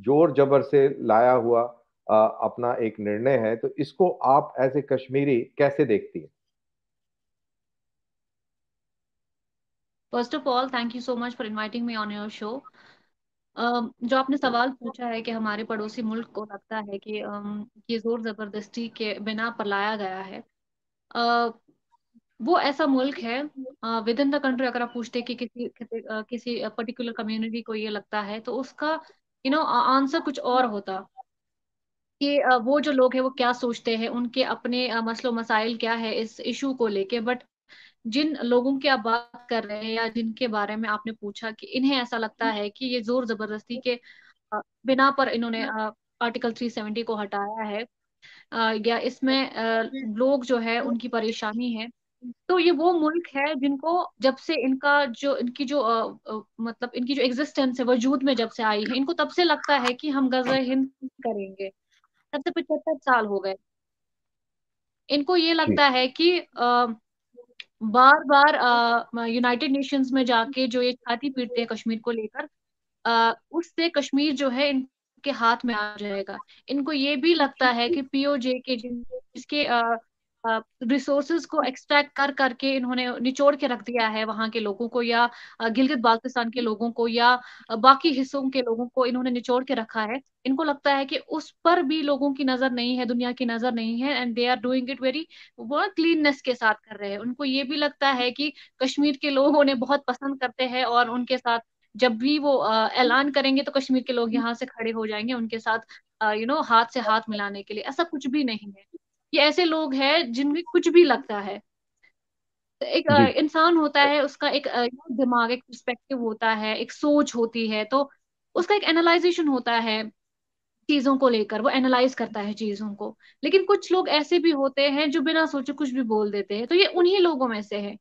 जोर जबर से लाया हुआ अपना एक निर्णय है। तो इसको आप एज ए कश्मीरी कैसे देखती हैं?
First of all thank you so much for inviting me on your show. जो आपने सवाल पूछा है कि हमारे पड़ोसी मुल्क को लगता है कि ये जोर जबरदस्ती के बिना पर लाया गया है। अ, वो ऐसा मुल्क है विद इन द कंट्री। अगर आप पूछते कि किसी पर्टिकुलर कम्युनिटी को ये लगता है तो उसका आंसर कुछ और होता कि वो जो लोग हैं वो क्या सोचते हैं, उनके अपने मसलो मसाइल क्या है इस इशू को लेके। बट जिन लोगों की आप बात कर रहे हैं या जिनके बारे में आपने पूछा कि इन्हें ऐसा लगता है कि ये जोर जबरदस्ती के बिना पर इन्होंने आर्टिकल 370 को हटाया है, या इसमें लोग जो है उनकी परेशानी है, तो ये वो मुल्क है जिनको जब से इनका जो इनकी जो मतलब इनकी जो एग्जिस्टेंस है वजूद में जब से आई है, इनको तब से लगता है कि हम गज़र हिंद करेंगे। तब से 75 साल हो गए। इनको ये
जी
लगता है कि बार बार यूनाइटेड नेशंस में जाके जो ये छाती पीटते हैं कश्मीर को लेकर, उससे कश्मीर जो है इनके हाथ में आ जाएगा। इनको ये भी लगता है कि पीओजे के जिसके रिसोर्सेज को एक्सट्रैक्ट कर करके इन्होंने निचोड़ के रख दिया है वहां के लोगों को, या गिलगित बाल्टिस्तान के लोगों को, या बाकी हिस्सों के लोगों को इन्होंने निचोड़ के रखा है। इनको लगता है कि उस पर भी लोगों की नजर नहीं है, दुनिया की नजर नहीं है, and they are doing it very वो क्लीननेस के साथ कर रहे हैं। उनको ये भी लगता है कि कश्मीर के लोग उन्हें बहुत पसंद करते हैं और उनके साथ जब भी वो ऐलान करेंगे तो कश्मीर के लोग यहाँ से खड़े हो जाएंगे उनके साथ, हाथ से हाथ मिलाने के लिए। ऐसा कुछ भी नहीं है। ये ऐसे लोग हैं जिनमें कुछ भी लगता है। तो एक
जी
इंसान होता है, उसका एक दिमाग, एक पर्सपेक्टिव होता है, एक सोच होती है, तो उसका एक एनालाइजेशन होता है चीजों को लेकर, वो एनालाइज करता है चीजों को। लेकिन कुछ लोग ऐसे भी होते हैं जो बिना सोचे कुछ भी बोल देते हैं, तो ये उन्हीं लोगों में से है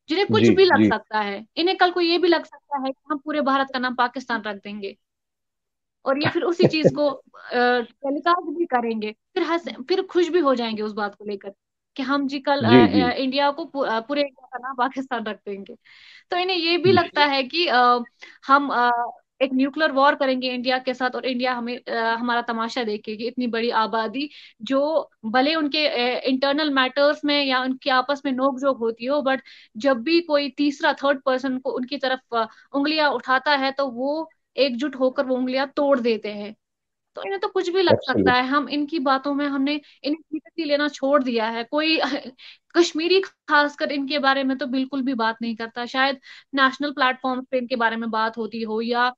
जिन्हें कुछ
जी
भी लग
जी
सकता है। इन्हें कल को ये भी लग सकता है कि हम पूरे भारत का नाम पाकिस्तान रख देंगे, और ये फिर उसी चीज को टेलीकास्ट भी करेंगे, फिर खुश भी हो जाएंगे उस बात को लेकर कि हम जी कल
जी जी
इंडिया को पूरे इंडिया का नाम पाकिस्तान रख देंगे। तो इन्हें ये भी
जी
लगता है कि हम एक न्यूक्लियर वॉर करेंगे इंडिया के साथ, और इंडिया हमें हमारा तमाशा देखेगी। इतनी बड़ी आबादी जो भले उनके इंटरनल मैटर्स में या उनके आपस में नोकझोंक होती हो, बट जब भी कोई तीसरा थर्ड पर्सन को उनकी तरफ उंगलियां उठाता है तो वो एकजुट होकर वो उंगलियां तोड़ देते हैं। तो इन्हें तो कुछ भी लग सकता
एब्सोल्युट
है। हम इनकी बातों में हमने इन्हें सीरियसली लेना छोड़ दिया है। कोई कश्मीरी खासकर इनके बारे में तो बिल्कुल भी बात नहीं करता। शायद नेशनल प्लेटफॉर्म पे इनके बारे में बात होती हो, या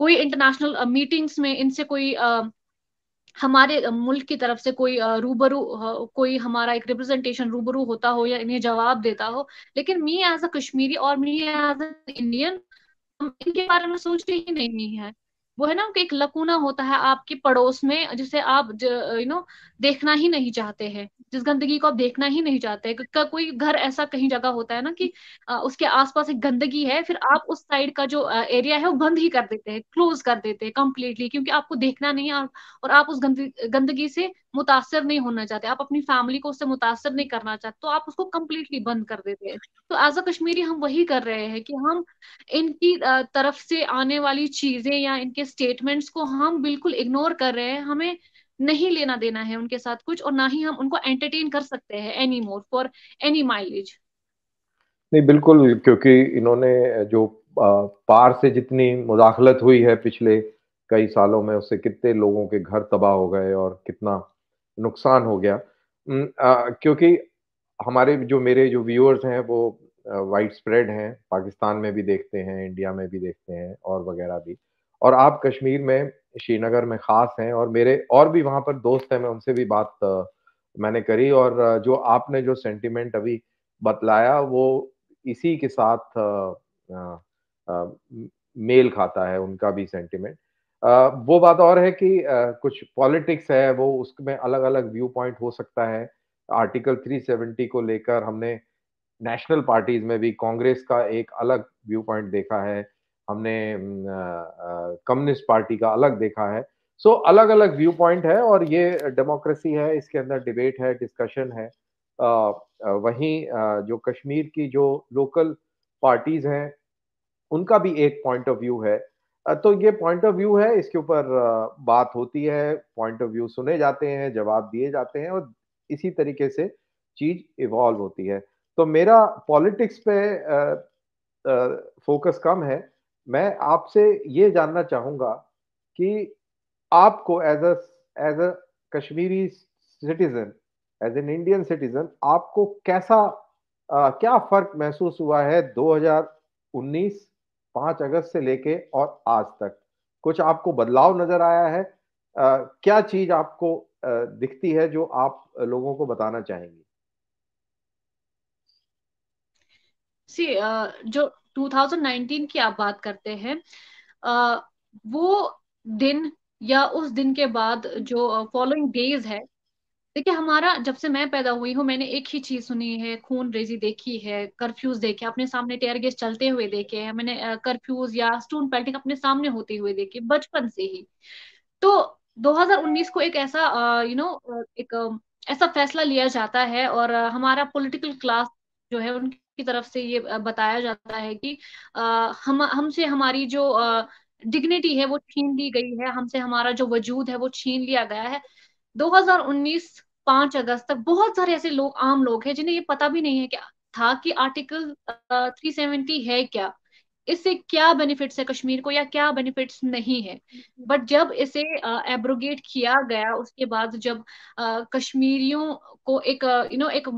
कोई इंटरनेशनल मीटिंग्स में इनसे कोई हमारे मुल्क की तरफ से कोई रूबरू कोई हमारा एक रिप्रेजेंटेशन रूबरू होता हो या इन्हें जवाब देता हो। लेकिन मी एज अ कश्मीरी और मी एज अ इंडियन, हम इनके बारे में सोचते ही नहीं है। वो है ना कि एक लकूना होता है आपके पड़ोस में जिसे आप देखना ही नहीं चाहते हैं, जिस गंदगी को आप देखना ही नहीं चाहते हैं। कोई घर ऐसा कहीं जगह होता है ना कि उसके आसपास एक गंदगी है, फिर आप उस साइड का जो एरिया है वो बंद ही कर देते हैं, क्लोज कर देते हैं कंप्लीटली, क्योंकि आपको देखना नहीं है, और आप उस गंदगी से मुतासर नहीं होना चाहते, आप अपनी फैमिली को उससे मुतासर नहीं करना चाहते, तो आप उसको कंप्लीटली बंद कर देते हैं। तो एज अ कश्मीरी हम वही कर रहे हैं कि हम इनकी तरफ से आने वाली चीजें या इनके स्टेटमेंट्स को हम बिल्कुल इग्नोर कर रहे हैं। हमें नहीं लेना देना है उनके साथ कुछ, और ना ही हम उनको एंटरटेन कर सकते हैं any more for any mileage.
नहीं बिल्कुल, क्योंकि इन्होंने जो पार से जितनी मुदाखलत हुई है पिछले कई सालों में, उससे कितने लोगों के घर तबाह हो गए और कितना नुकसान हो गया। क्योंकि हमारे जो मेरे जो व्यूअर्स हैं वो वाइड स्प्रेड हैं, पाकिस्तान में भी देखते हैं, इंडिया में भी देखते हैं और वगैरह भी। और आप कश्मीर में, श्रीनगर में ख़ास हैं, और मेरे और भी वहाँ पर दोस्त हैं, मैं उनसे भी बात मैंने करी, और जो आपने जो सेंटिमेंट अभी बतलाया वो इसी के साथ अ, अ, मेल खाता है, उनका भी सेंटिमेंट। वो बात और है कि कुछ पॉलिटिक्स है, वो उसमें अलग-अलग व्यू पॉइंट हो सकता है। आर्टिकल 370 को लेकर हमने नेशनल पार्टीज में भी कांग्रेस का एक अलग व्यू पॉइंट देखा है, हमने कम्युनिस्ट पार्टी का अलग देखा है। सो अलग-अलग व्यू पॉइंट है, और ये डेमोक्रेसी है, इसके अंदर डिबेट है, डिस्कशन है। वहीं जो कश्मीर की जो लोकल पार्टीज हैं, उनका भी एक पॉइंट ऑफ व्यू है। तो ये पॉइंट ऑफ व्यू है, इसके ऊपर बात होती है, पॉइंट ऑफ व्यू सुने जाते हैं, जवाब दिए जाते हैं, और इसी तरीके से चीज इवॉल्व होती है। तो मेरा पॉलिटिक्स पे फोकस कम है। मैं आपसे ये जानना चाहूंगा कि आपको as a Kashmiri citizen, as an Indian citizen, आपको कैसा क्या फर्क महसूस हुआ है 2019 5 अगस्त से लेके और आज तक? कुछ आपको बदलाव नजर आया है? क्या चीज आपको दिखती है जो आप लोगों को बताना चाहेंगी?
सी जो 2019 की आप बात करते हैं, अ, वो दिन या उस दिन के बाद जो फॉलोइंग डेज है, देखिए हमारा जब से मैं पैदा हुई हूँ मैंने एक ही चीज सुनी है, खून रेजी देखी है, कर्फ्यूज देखे, अपने सामने टेयर गैस चलते हुए देखे हैं मैंने, कर्फ्यूज या स्टोन पेल्टिंग अपने सामने होते हुए देखे बचपन से ही। तो 2019 को एक ऐसा एक ऐसा फैसला लिया जाता है, और हमारा पॉलिटिकल क्लास जो है उनकी तरफ से ये बताया जाता है कि हम हमसे हमारी जो डिग्निटी है वो छीन ली गई है, हमसे हमारा जो वजूद है वो छीन लिया गया है। 2019 5 अगस्त तक बहुत सारे ऐसे लोग, आम लोग हैं जिन्हें ये पता भी नहीं है क्या था कि आर्टिकल 370 है क्या, इससे क्या बेनिफिट्स है कश्मीर को या क्या बेनिफिट्स नहीं है। बट जब इसे एब्रोगेट किया गया उसके बाद जब कश्मीरियों को एक एक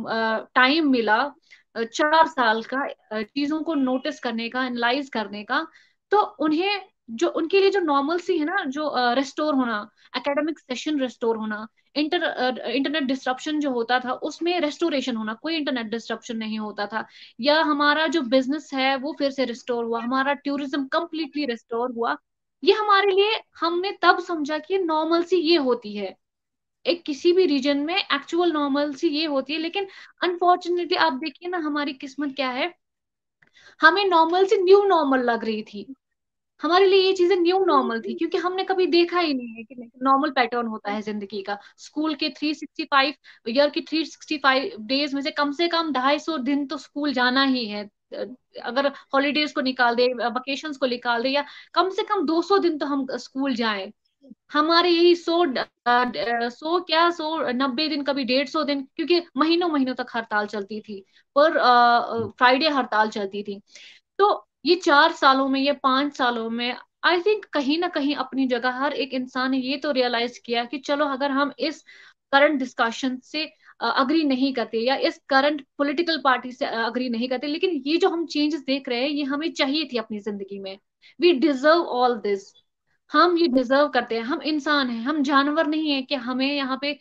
टाइम मिला 4 साल का चीजों को नोटिस करने का, एनालाइज करने का, तो उन्हें जो उनके लिए जो नॉर्मल सी है ना, जो रेस्टोर होना, एकेडमिक सेशन रेस्टोर होना, इंटरनेट डिस्ट्रप्शन जो होता था उसमें रेस्टोरेशन होना, कोई इंटरनेट डिस्ट्रप्शन नहीं होता था, या हमारा जो बिजनेस है वो फिर से रिस्टोर हुआ, हमारा टूरिज्म कंप्लीटली रिस्टोर हुआ। ये हमारे लिए, हमने तब समझा कि नॉर्मल सी ये होती है, एक किसी भी रीजन में एक्चुअल नॉर्मल सी ये होती है। लेकिन अनफॉर्चुनेटली आप देखिए ना हमारी किस्मत क्या है, हमें नॉर्मल सी न्यू नॉर्मल लग रही थी, हमारे लिए ये चीजें न्यू नॉर्मल थी क्योंकि हमने कभी देखा ही नहीं है कि नॉर्मल पैटर्न होता है जिंदगी का। स्कूल के 365 ईयर की 365 डेज में से कम 250 दिन तो स्कूल जाना ही है। अगर हॉलीडेज को निकाल दे, वेकेशंस को निकाल दे, या कम से कम 200 दिन तो हम स्कूल जाएं। हमारे यही 190 दिन, कभी 150 दिन, क्योंकि महीनों महीनों तक हड़ताल चलती थी, पर फ्राइडे हड़ताल चलती थी। तो ये 4 सालों में, ये 5 सालों में, आई थिंक कहीं ना कहीं अपनी जगह हर एक इंसान ने ये तो रियलाइज किया कि चलो अगर हम इस करंट डिस्कशन से अग्री नहीं करते या इस करंट पॉलिटिकल पार्टी से अग्री नहीं करते, लेकिन ये जो हम चेंजेस देख रहे हैं ये हमें चाहिए थी अपनी जिंदगी में। वी डिजर्व ऑल दिस, हम ये डिजर्व करते हैं, हम इंसान हैं, हम जानवर नहीं है कि हमें यहाँ पे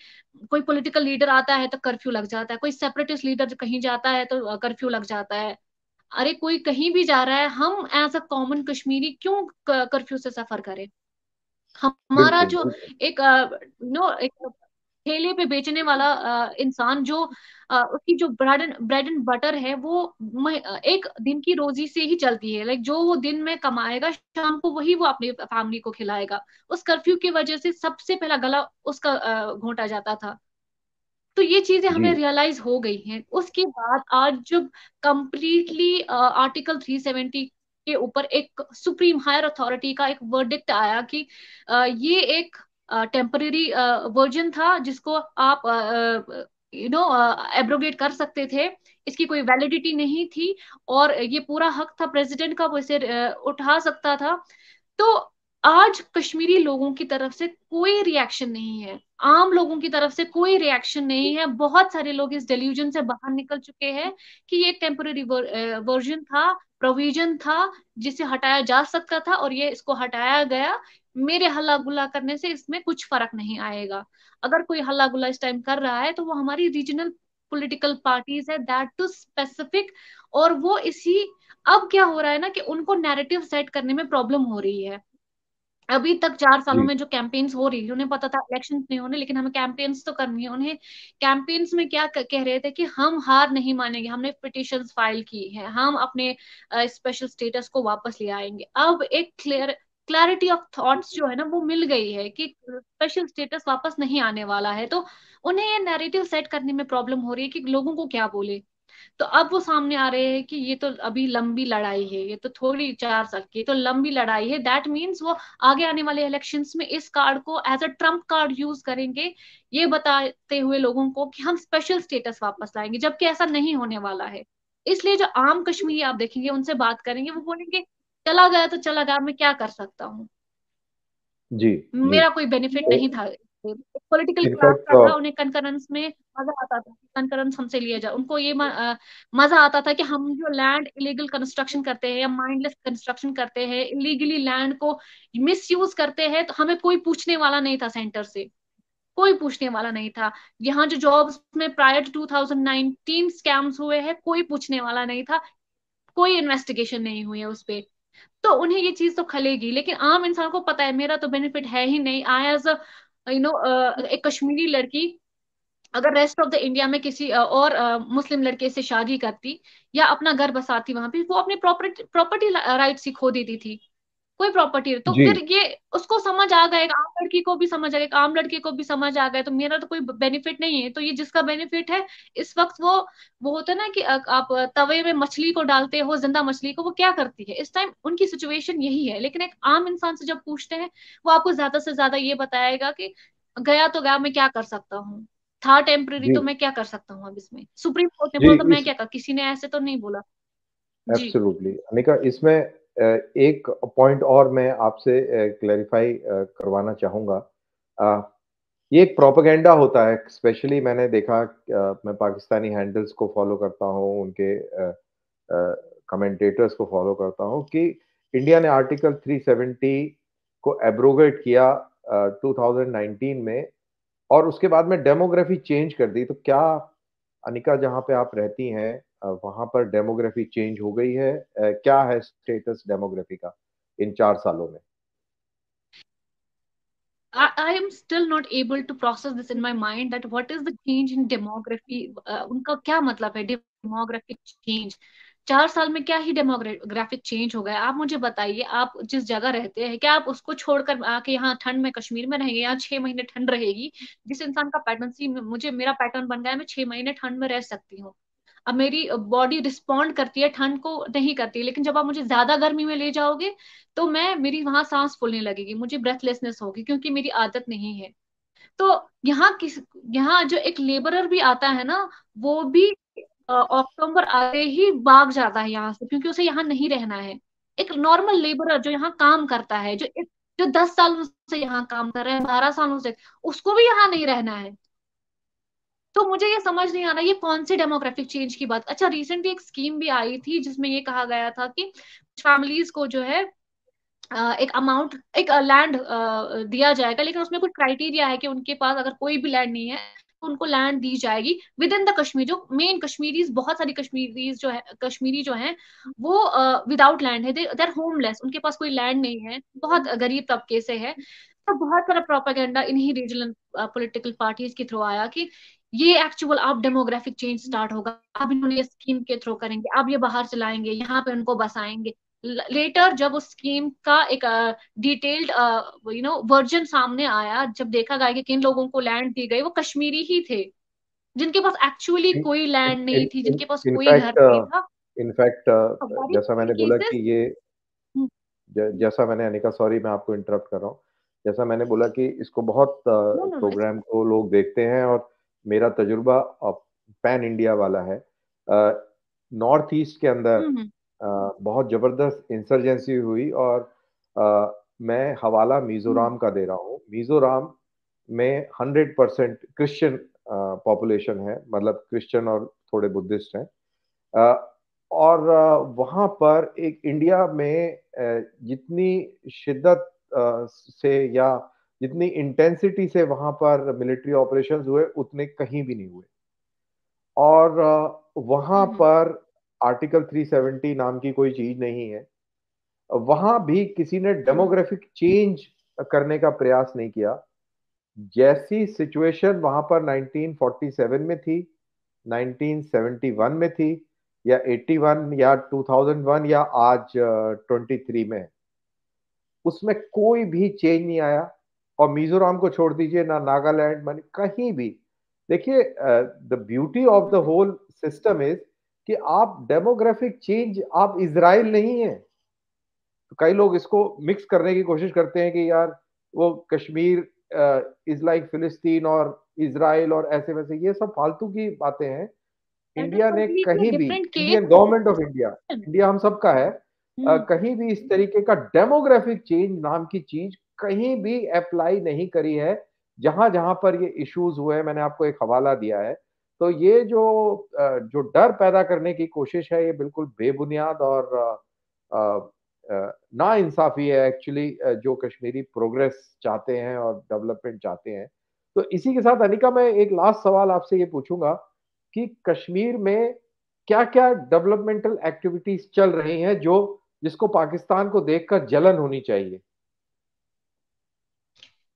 कोई पॉलिटिकल लीडर आता है तो कर्फ्यू लग जाता है, कोई सेपरेटिस्ट लीडर कहीं जाता है तो कर्फ्यू लग जाता है। अरे कोई कहीं भी जा रहा है, हम एज अ कॉमन कश्मीरी क्यों कर्फ्यू से सफर करें? हमारा
बिल्कुल,
जो
बिल्कुल।
एक एक ठेले पे बेचने वाला इंसान जो उसकी जो ब्रेड एंड बटर है वो एक दिन की रोजी से ही चलती है, लाइक जो वो दिन में कमाएगा शाम को वही वो अपनी फैमिली को खिलाएगा। उस कर्फ्यू की वजह से सबसे पहला गला उसका घोंटा जाता था। तो ये चीजें
जी,
हमें रियलाइज हो गई हैं। उसके बाद आज जब कंप्लीटली आर्टिकल 370 के ऊपर एक सुप्रीम हायर अथॉरिटी का एक वर्डिक्ट आया कि ये एक टेम्पररी वर्जन था जिसको आप एब्रोगेट कर सकते थे, इसकी कोई वैलिडिटी नहीं थी, और ये पूरा हक था प्रेसिडेंट का, वो इसे उठा सकता था। तो आज कश्मीरी लोगों की तरफ से कोई रिएक्शन नहीं है, आम लोगों की तरफ से कोई रिएक्शन नहीं है। बहुत सारे लोग इस डेल्यूजन से बाहर निकल चुके हैं कि ये एक टेम्पररी वर्जन था, प्रोविजन था जिसे हटाया जा सकता था, और ये इसको हटाया गया। मेरे हल्ला गुल्ला करने से इसमें कुछ फर्क नहीं आएगा। अगर कोई हल्ला गुल्ला इस टाइम कर रहा है तो वो हमारी रीजनल पॉलिटिकल पार्टीज है, दैट टू स्पेसिफिक। और वो इसी, अब क्या हो रहा है ना कि उनको नैरेटिव सेट करने में प्रॉब्लम हो रही है। अभी तक 4 सालों
जी,
में जो कैंपेन्स हो रही है, उन्हें पता था इलेक्शंस नहीं होने लेकिन हमें कैंपेन्स तो करनी है। उन्हें कैंपेन्स में क्या कह रहे थे कि हम हार नहीं मानेंगे, हमने पिटिशंस फाइल की है, हम अपने स्पेशल स्टेटस को वापस ले आएंगे। अब एक क्लैरिटी ऑफ थॉट्स जो है ना वो मिल गई है कि स्पेशल स्टेटस वापस नहीं आने वाला है। तो उन्हें ये नैरेटिव सेट करने में प्रॉब्लम हो रही है कि लोगों को क्या बोले। तो अब वो सामने आ रहे हैं कि ये तो अभी लंबी लड़ाई है, ये तो थोड़ी 4 साल की, ये तो लंबी लड़ाई है। दैट मीन्स वो आगे आने वाले इलेक्शंस में इस कार्ड को as a trump card use करेंगे, ये बताते हुए लोगों को कि हम स्पेशल स्टेटस वापस लाएंगे, जबकि ऐसा नहीं होने वाला है। इसलिए जो आम कश्मीरी आप देखेंगे, उनसे बात करेंगे, वो बोलेंगे चला गया तो चला गया, मैं क्या कर सकता हूँ,
जी, जी।
मेरा कोई बेनिफिट
तो
नहीं था। पॉलिटिकल क्लास
इनफैक्ट
का था, उन्हें कंकरेंस में मजा आता था, कंकरेंस हमसे लिया जाए, उनको ये मजा आता था कि हम जो लैंड इलीगल कंस्ट्रक्शन करते हैं या माइंडलेस कंस्ट्रक्शन करते हैं, इलीगली लैंड को मिस यूज करते हैं, तो हमें कोई पूछने वाला नहीं था, सेंटर से कोई पूछने वाला नहीं था। यहाँ जो जॉब्स में प्रायर टू 2019 स्कैम्स हुए हैं, कोई पूछने वाला नहीं था। कोई इन्वेस्टिगेशन नहीं हुई है उस पे, तो उन्हें ये चीज तो खलेगी। लेकिन आम इंसान को पता है मेरा तो बेनिफिट है ही नहीं। आई एज एक कश्मीरी लड़की अगर रेस्ट ऑफ द इंडिया में किसी और मुस्लिम लड़के से शादी करती या अपना घर बसाती वहां पे, वो अपनी प्रॉपर्टी राइट्स ही खो देती थी। कोई प्रॉपर्टी तो
जी
फिर ये उसको समझ आ गया, एक आम लड़की को भी समझ आ गया, एक आम लड़के को भी समझ आ गया, तो मेरा तो कोई बेनिफिट नहीं है। तो ये जिसका बेनिफिट है इस वक्त, वो होता है ना कि आप तवे में मछली को डालते हो, जिंदा मछली को, वो क्या करती है इस टाइम, उनकी सिचुएशन यही है। लेकिन एक आम इंसान से जब पूछते हैं, वो आपको ज्यादा से ज्यादा ये बताएगा कि गया तो गया, मैं क्या कर सकता हूँ, था टेम्पररी,
जी
तो मैं क्या कर सकता हूँ अब इसमें, सुप्रीम कोर्ट ने
जी
बोला तो मैं
इस
क्या कर, किसी ने ऐसे तो नहीं बोला। जी।
एब्सोल्युटली अनिका, इसमें एक पॉइंट और मैं आपसे क्लैरिफाई करवाना चाहूंगा। ये एक प्रोपेगेंडा होता है, स्पेशली मैंने देखा, मैं पाकिस्तानी हैंडल्स को फॉलो करता हूँ, उनके कमेंटेटर्स को फॉलो करता हूँ कि इंडिया ने आर्टिकल 370 को एब्रोगेट किया 2019 में, और उसके बाद में डेमोग्राफी चेंज कर दी। तो क्या अनिका, जहाँ पे आप रहती हैं, वहाँ पर डेमोग्राफी चेंज हो गई है? क्या है स्टेटस डेमोग्राफी का इन 4 सालों में?
I am still not able to process this in my mind that what is the change in demography। उनका क्या मतलब है डेमोग्राफिक चेंज? 4 साल में क्या ही डेमोग्राफिक चेंज हो गया? आप मुझे बताइए, आप जिस जगह रहते हैं, क्या आप उसको छोड़कर आके यहाँ ठंड में कश्मीर में रहेंगे? यहाँ 6 महीने ठंड रहेगी। जिस इंसान का पैटर्न सी मुझे मेरा पैटर्न बन गया है, मैं 6 महीने ठंड में रह सकती हूँ। अब मेरी बॉडी रिस्पॉन्ड करती है, ठंड को नहीं करती। लेकिन जब आप मुझे ज्यादा गर्मी में ले जाओगे, तो मैं मेरी वहां सांस फूलने लगेगी, मुझे ब्रेथलेसनेस होगी, क्योंकि मेरी आदत नहीं है। तो यहाँ जो एक लेबरर भी आता है ना, वो भी अक्टूबर आते ही भाग जाता है यहाँ से, क्योंकि उसे यहाँ नहीं रहना है। एक नॉर्मल लेबरर जो यहाँ काम करता है, जो 10 सालों से यहाँ काम कर रहा है, 12 सालों से, उसको भी यहाँ नहीं रहना है। तो मुझे ये समझ नहीं आ रहा ये कौन सी डेमोग्राफिक चेंज की बात। अच्छा, रिसेंटली एक स्कीम भी आई थी जिसमें ये कहा गया था कि फैमिलीज को जो है एक अमाउंट, एक लैंड दिया जाएगा, लेकिन उसमें कुछ क्राइटेरिया है कि उनके पास अगर कोई भी लैंड नहीं है तो उनको लैंड दी जाएगी विद इन द कश्मीर। जो मेन कश्मीरीज, बहुत सारी कश्मीरीज जो है, कश्मीरी जो हैं, वो विदाउट लैंड है, दे आर होमलेस, उनके पास कोई लैंड नहीं है, बहुत गरीब तबके से है। तो बहुत सारा प्रोपागेंडा इन्हीं रीजनल पॉलिटिकल पार्टीज के थ्रू आया कि ये एक्चुअल अब डेमोग्राफिक चेंज स्टार्ट होगा, अब इन्होंने ये स्कीम के थ्रू करेंगे, अब ये बाहर चलाएंगे, यहाँ पे उनको बसाएंगे। लेटर जब उस स्कीम का एक डिटेल्ड वर्जन सामने आया, जब देखा गया कि किन लोगों को लैंड दी गई, वो कश्मीरी ही थे, जिनके पास एक्चुअली
इन
कोई लैंड नहीं
इन
थी,
इन
जिनके पास कोई घर
इनफैक्ट
नहीं था।
इनफैक्ट
वेरी
जैसा मैंने बोला
केसेस।
कि ये जैसा मैंने, अनिका सॉरी मैं आपको इंटरप्ट कर रहा हूँ, जैसा मैंने बोला कि इसको बहुत
नो नो नो।
प्रोग्राम को लोग देखते हैं, और मेरा तजुर्बा पैन इंडिया वाला है। नॉर्थ ईस्ट के अंदर
हम्म
बहुत जबरदस्त इंसर्जेंसी हुई, और मैं हवाला
हम्म
मिजोरम का दे रहा हूँ। मिजोरम में 100% क्रिश्चियन पॉपुलेशन है, मतलब क्रिश्चियन और थोड़े बुद्धिस्ट हैं। और वहाँ पर एक इंडिया में जितनी शिद्दत से या जितनी इंटेंसिटी से वहाँ पर मिलिट्री ऑपरेशंस हुए, उतने कहीं भी नहीं हुए। और वहाँ
हम्म
पर आर्टिकल 370 नाम की कोई चीज नहीं है। वहाँ भी किसी ने
हम्म
डेमोग्राफिक चेंज करने का प्रयास नहीं किया। जैसी सिचुएशन वहां पर 1947 में थी, 1971 में थी, या 81 या 2001 या आज 23 में है, उसमें कोई भी चेंज नहीं आया। और मिजोरम को छोड़ दीजिए, ना नागालैंड, मन कहीं भी। देखिए, the beauty of the
hmm
whole system is कि आप डेमोग्राफिक चेंज, आप इजराइल नहीं है। तो कई लोग इसको मिक्स करने की कोशिश करते हैं कि यार वो कश्मीर इज लाइक फिलिस्तीन और इजराइल और ऐसे वैसे, ये सब फालतू की बातें हैं।
दैट इज
इंडिया ने
कंप्लीटली
कहीं भी,
different case.
Indian government of India, India हम सबका है,
हम्म
कहीं भी इस तरीके का डेमोग्राफिक चेंज नाम की चीज कहीं भी अप्लाई नहीं करी है। जहां जहां पर ये इश्यूज हुए हैं, मैंने आपको एक हवाला दिया है। तो ये जो डर पैदा करने की कोशिश है, ये बिल्कुल बेबुनियाद और ना इंसाफी है एक्चुअली, जो कश्मीरी प्रोग्रेस चाहते हैं और डेवलपमेंट चाहते हैं। तो इसी के साथ अनिका, मैं एक लास्ट सवाल आपसे ये पूछूंगा कि कश्मीर में क्या क्या डेवलपमेंटल एक्टिविटीज चल रही हैं जो जिसको पाकिस्तान को देखकर जलन होनी चाहिए?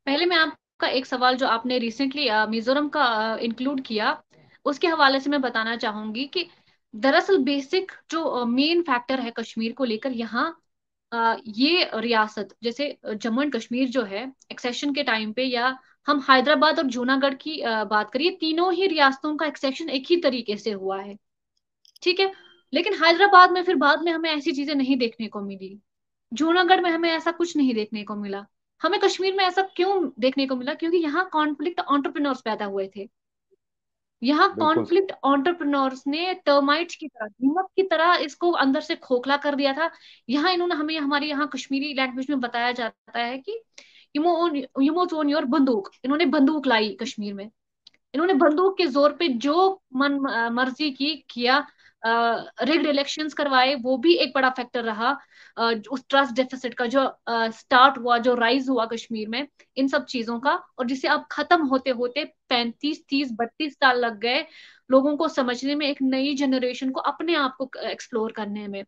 पहले मैं आपका एक सवाल जो आपने रिसेंटली मिजोरम का इंक्लूड किया, उसके हवाले से मैं बताना चाहूंगी कि दरअसल बेसिक जो मेन फैक्टर है कश्मीर को लेकर यहाँ, ये रियासत जैसे जम्मू एंड कश्मीर जो है एक्सेशन के टाइम पे, या हम हैदराबाद और जूनागढ़ की बात करिए, तीनों ही रियासतों का एक्सेशन एक ही तरीके से हुआ है, ठीक है। लेकिन हैदराबाद में फिर बाद में हमें ऐसी चीजें नहीं देखने को मिली, जूनागढ़ में हमें ऐसा कुछ नहीं देखने को मिला। हमें कश्मीर में ऐसा क्यों देखने को मिला? क्योंकि यहाँ कॉन्फ्लिक्ट एंटरप्रेन्योर्स पैदा हुए थे। यहाँ
बिल्कुल।
कॉन्फ्लिक्ट एंटरप्रेन्योर्स ने टर्माइट्स की तरह, दीमक की तरह इसको अंदर से खोखला कर दिया था। यहाँ इन्होंने हमें, हमारे यहाँ कश्मीरी लैंग्वेज में बताया जाता है कि युमो ओन योर बंदूक, इन्होंने बंदूक लाई कश्मीर में, इन्होंने बंदूक के जोर पे जो मन मर्जी की किया, रिग्ड इलेक्शंस करवाए, वो भी एक बड़ा फैक्टर रहा। उस ट्रस्ट डेफिसिट का जो स्टार्ट हुआ, जो राइज हुआ कश्मीर में, इन सब चीजों का, और जिसे अब खत्म होते होते 35 30 32 साल लग गए लोगों को समझने में, एक नई जनरेशन को अपने आप को एक्सप्लोर करने में।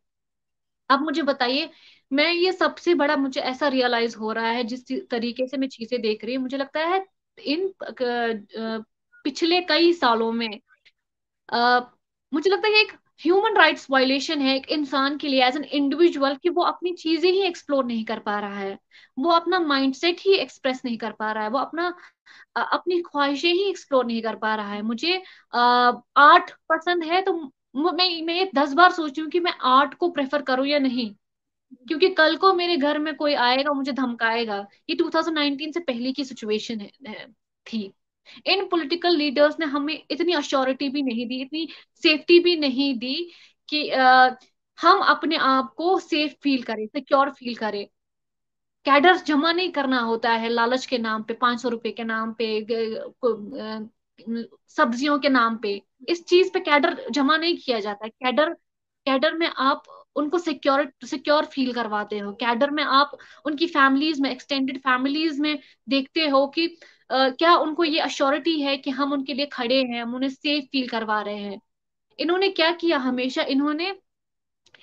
अब मुझे बताइए, मैं ये सबसे बड़ा मुझे ऐसा रियलाइज हो रहा है, जिस तरीके से मैं चीजें देख रही हूँ, मुझे लगता है इन पिछले कई सालों में अ, मुझे लगता है ये एक ह्यूमन राइट्स वायलेशन है एक इंसान के लिए एज एन इंडिविजुअल, कि वो अपनी चीजें ही एक्सप्लोर नहीं कर पा रहा है, वो अपना माइंडसेट ही एक्सप्रेस नहीं कर पा रहा है, वो अपना अपनी ख्वाहिशें ही एक्सप्लोर नहीं कर पा रहा है। मुझे आर्ट पसंद है, तो मैं ये 10 बार सोचती हूँ कि मैं आर्ट को प्रेफर करूँ या नहीं, क्योंकि कल को मेरे घर में कोई आएगा मुझे धमकाएगा। ये 2019 से पहले की सिचुएशन थी। इन पॉलिटिकल लीडर्स ने हमें इतनी अश्योरिटी भी नहीं दी, इतनी सेफ्टी भी नहीं दी कि हम अपने आप को सेफ फील करें, सिक्योर फील करें। कैडर जमा नहीं करना होता है लालच के नाम पे, 500 रुपए के नाम पे, सब्जियों के नाम पे। इस चीज पे कैडर जमा नहीं किया जाता है। कैडर कैडर में आप उनको सिक्योर फील करवाते हो। कैडर में आप उनकी फैमिलीज में, एक्सटेंडेड फैमिलीज में देखते हो कि क्या उनको ये अश्योरिटी है कि हम उनके लिए खड़े हैं, हम उन्हें सेफ फील करवा रहे हैं। इन्होंने क्या किया, हमेशा इन्होंने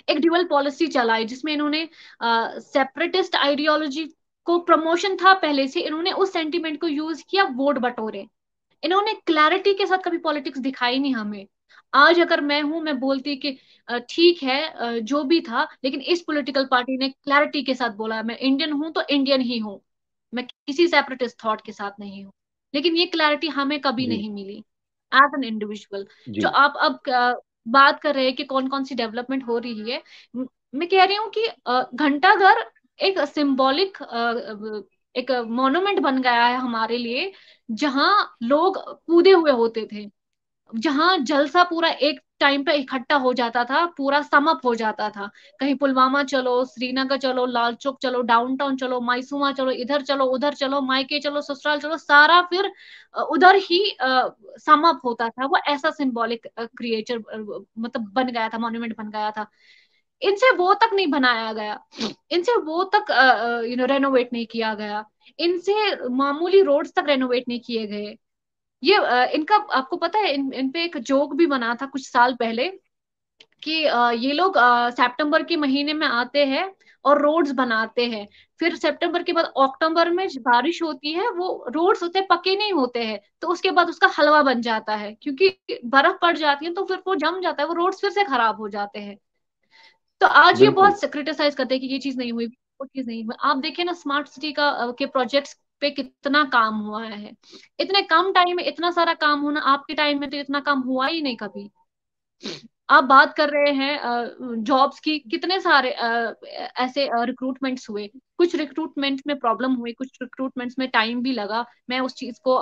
एक ड्यूअल पॉलिसी चलाई, जिसमें इन्होंने सेपरेटिस्ट आइडियोलॉजी को, प्रमोशन था पहले से, इन्होंने उस सेंटिमेंट को यूज किया वोट बटोरे। इन्होंने क्लैरिटी के साथ कभी पॉलिटिक्स दिखाई नहीं हमें। आज अगर मैं हूं, मैं बोलती कि ठीक है, जो भी था, लेकिन इस पॉलिटिकल पार्टी ने क्लैरिटी के साथ बोला मैं इंडियन हूं तो इंडियन ही हूं, मैं किसी सेपरेटिस्ट थॉट के साथ नहीं हूं। लेकिन ये क्लैरिटी हमें कभी
जी।
नहीं मिली एज एन इंडिविजुअल।
जी।
जो आप अब बात कर रहे हैं कि कौन कौन सी डेवलपमेंट हो रही है, मैं कह रही हूँ कि घंटाघर एक सिंबॉलिक, एक मोन्यूमेंट बन गया है हमारे लिए, जहां लोग कूदे हुए होते थे, जहां जलसा पूरा एक टाइम पे इकट्ठा हो जाता था, पूरा समअप हो जाता था। कहीं पुलवामा चलो, श्रीनगर चलो, लाल चौक चलो, डाउनटाउन चलो, माइसुमा चलो, इधर चलो, उधर चलो, मायके चलो, ससुराल चलो, सारा फिर उधर ही समअप होता था। वो ऐसा सिंबॉलिक क्रिएचर मतलब बन गया था, मॉन्यूमेंट बन गया था। इनसे वो तक नहीं बनाया गया, इनसे वो तक रेनोवेट नहीं किया गया, इनसे मामूली रोड्स तक रेनोवेट नहीं किए गए। ये इनका आपको पता है, इन पे एक जोक भी बना था कुछ साल पहले कि ये लोग सितंबर के महीने में आते हैं और रोड्स बनाते हैं, फिर सितंबर के बाद अक्टूबर में बारिश होती है, वो रोड्स होते हैं पक्के नहीं होते हैं, तो उसके बाद उसका हलवा बन जाता है, क्योंकि बर्फ पड़ जाती है तो फिर वो जम जाता है, वो रोड्स फिर से खराब हो जाते हैं। तो आज ये
बिल्कुल।
बहुत क्रिटिसाइज करते हैं कि ये चीज नहीं हुई, वो चीज नहीं हुई। आप देखिए ना, स्मार्ट सिटी का के प्रोजेक्ट्स पे कितना काम हुआ है, इतने कम टाइम में इतना सारा काम होना, आपके टाइम में तो इतना काम हुआ ही नहीं कभी। आप बात कर रहे हैं जॉब्स की, कितने सारे ऐसे रिक्रूटमेंट्स हुए, कुछ रिक्रूटमेंट में प्रॉब्लम हुई, कुछ रिक्रूटमेंट्स में टाइम भी लगा। मैं उस चीज को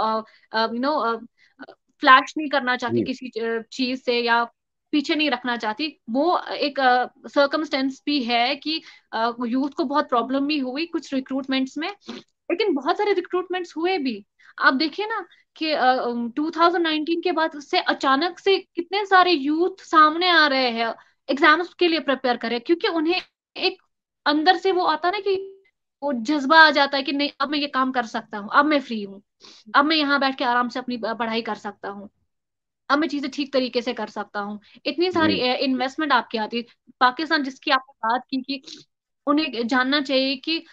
फ्लैश नहीं करना चाहती
जी।
किसी चीज से, या पीछे नहीं रखना चाहती। वो एक सर्कमस्टेंस भी है कि यूथ को बहुत प्रॉब्लम भी हुई कुछ रिक्रूटमेंट्स में, लेकिन बहुत सारे रिक्रूटमेंट्स हुए भी। आप देखिए ना कि 2019 के बाद उससे अचानक से कितने सारे यूथ सामने आ रहे हैं एग्जाम्स के लिए प्रिपेयर करें, क्योंकि उन्हें एक अंदर से वो आता ना कि वो जज्बा आ जाता है कि नहीं, अब मैं ये काम कर सकता हूँ, अब मैं फ्री हूँ, अब मैं यहाँ बैठ के आराम से अपनी पढ़ाई कर सकता हूँ। अब मैं चीजें ठीक तरीके से कर सकता हूँ। इतनी सारी इन्वेस्टमेंट आपकी आती है। पाकिस्तान जिसकी आपने बात की कि उन्हें जानना चाहिए कि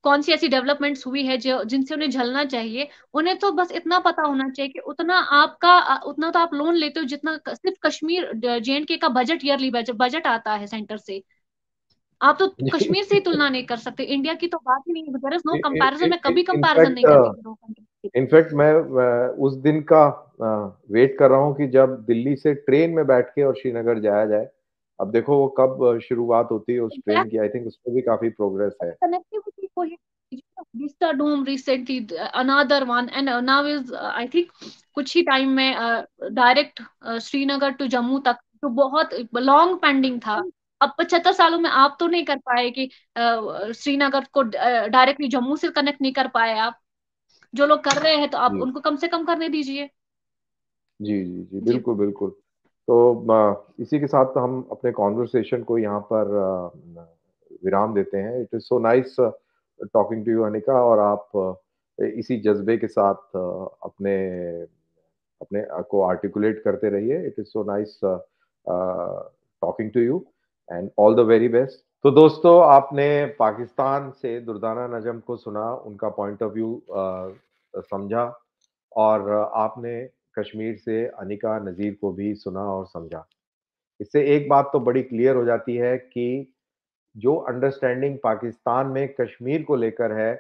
कौन सी ऐसी डेवलपमेंट्स हुई है जो जिनसे उन्हें झलना चाहिए। उन्हें तो बस इतना पता होना चाहिए कि उतना तो आप लोन लेते हो जितना सिर्फ कश्मीर JNK का बजट, ईयरली बजट आता है सेंटर से। आप तो कश्मीर से ही तुलना नहीं कर सकते। इंडिया की तो बात ही नहीं, देयर इज नो कंपैरिजन। मैं कभी कंपैरिजन नहीं करती दो कंट्री।
इनफैक्ट मैं उस दिन का वेट कर रहा हूँ कि जब दिल्ली से ट्रेन में बैठ के और श्रीनगर जाया जाए। अब देखो वो कब शुरुआत होती है उस ट्रेन की। आई थिंक उसमें भी काफी प्रोग्रेस है।
कनेक्टिविटी को ही Vista Dome recently, another one, and now is I think कुछ ही टाइम में डायरेक्ट श्रीनगर टू जम्मू तक, जो बहुत लॉन्ग पेंडिंग था। अब 75 सालों में आप तो नहीं कर पाए कि श्रीनगर को डायरेक्टली जम्मू से कनेक्ट नहीं कर पाए आप। जो लोग कर रहे हैं तो आप
जी
उनको कम से कम करने दीजिए।
जी जी जी,
जी
बिल्कुल बिल्कुल। तो इसी के साथ तो हम अपने कॉन्वर्सेशन को यहाँ पर विराम देते हैं। It is so nice talking to you Anika. और आप इसी जज्बे के साथ अपने अपने को आर्टिकुलेट करते रहिए। It is so nice talking to you and all the very best. तो दोस्तों, आपने पाकिस्तान से दुर्दाना नजम को सुना, उनका पॉइंट ऑफ व्यू समझा, और आपने कश्मीर से अनिका नज़ीर को भी सुना और समझा। इससे एक बात तो बड़ी क्लियर हो जाती है कि जो अंडरस्टैंडिंग पाकिस्तान में कश्मीर को लेकर है,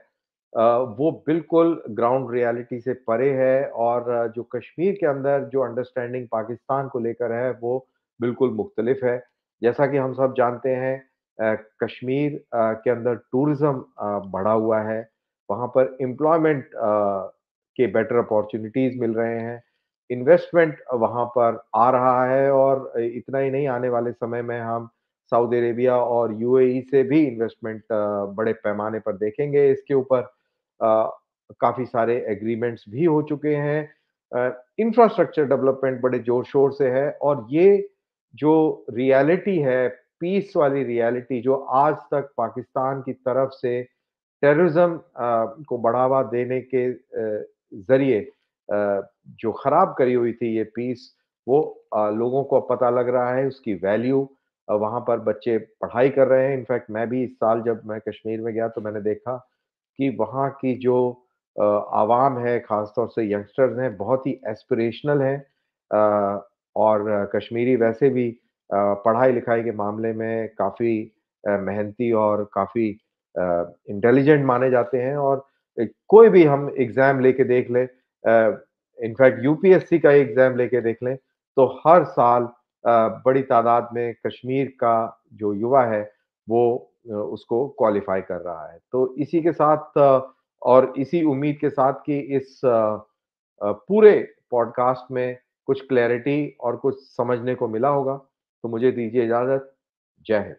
वो बिल्कुल ग्राउंड रियलिटी से परे है। और जो कश्मीर के अंदर जो अंडरस्टैंडिंग पाकिस्तान को लेकर है, वो बिल्कुल मुख्तलिफ है। जैसा कि हम सब जानते हैं, कश्मीर के अंदर टूरिज्म बढ़ा हुआ है। वहाँ पर एम्प्लॉयमेंट के बेटर अपॉर्चुनिटीज मिल रहे हैं। इन्वेस्टमेंट वहाँ पर आ रहा है, और इतना ही नहीं, आने वाले समय में हम सऊदी अरेबिया और यूएई से भी इन्वेस्टमेंट बड़े पैमाने पर देखेंगे। इसके ऊपर काफ़ी सारे एग्रीमेंट्स भी हो चुके हैं। इंफ्रास्ट्रक्चर डेवलपमेंट बड़े जोर-शोर से है, और ये जो रियलिटी है, पीस वाली रियलिटी, जो आज तक पाकिस्तान की तरफ से टेररिज्म को बढ़ावा देने के ज़रिए जो खराब करी हुई थी ये पीस, वो लोगों को अब पता लग रहा है उसकी वैल्यू। वहाँ पर बच्चे पढ़ाई कर रहे हैं। इनफैक्ट मैं भी इस साल जब मैं कश्मीर में गया तो मैंने देखा कि वहाँ की जो आवाम है, ख़ासतौर से यंगस्टर्स हैं, बहुत ही एस्पिरेशनल हैं। और कश्मीरी वैसे भी पढ़ाई-लिखाई के मामले में काफ़ी मेहनती और काफ़ी इंटेलिजेंट माने जाते हैं। और कोई भी हम एग्ज़ाम लेके देख लें, इनफैक्ट यूपीएससी का एग्ज़ाम लेके देख लें, तो हर साल बड़ी तादाद में कश्मीर का जो युवा है, वो उसको क्वालिफ़ाई कर रहा है। तो इसी के साथ और इसी उम्मीद के साथ कि इस पूरे पॉडकास्ट में कुछ क्लैरिटी और कुछ समझने को मिला होगा, तो मुझे दीजिए इजाज़त। जय हिंद।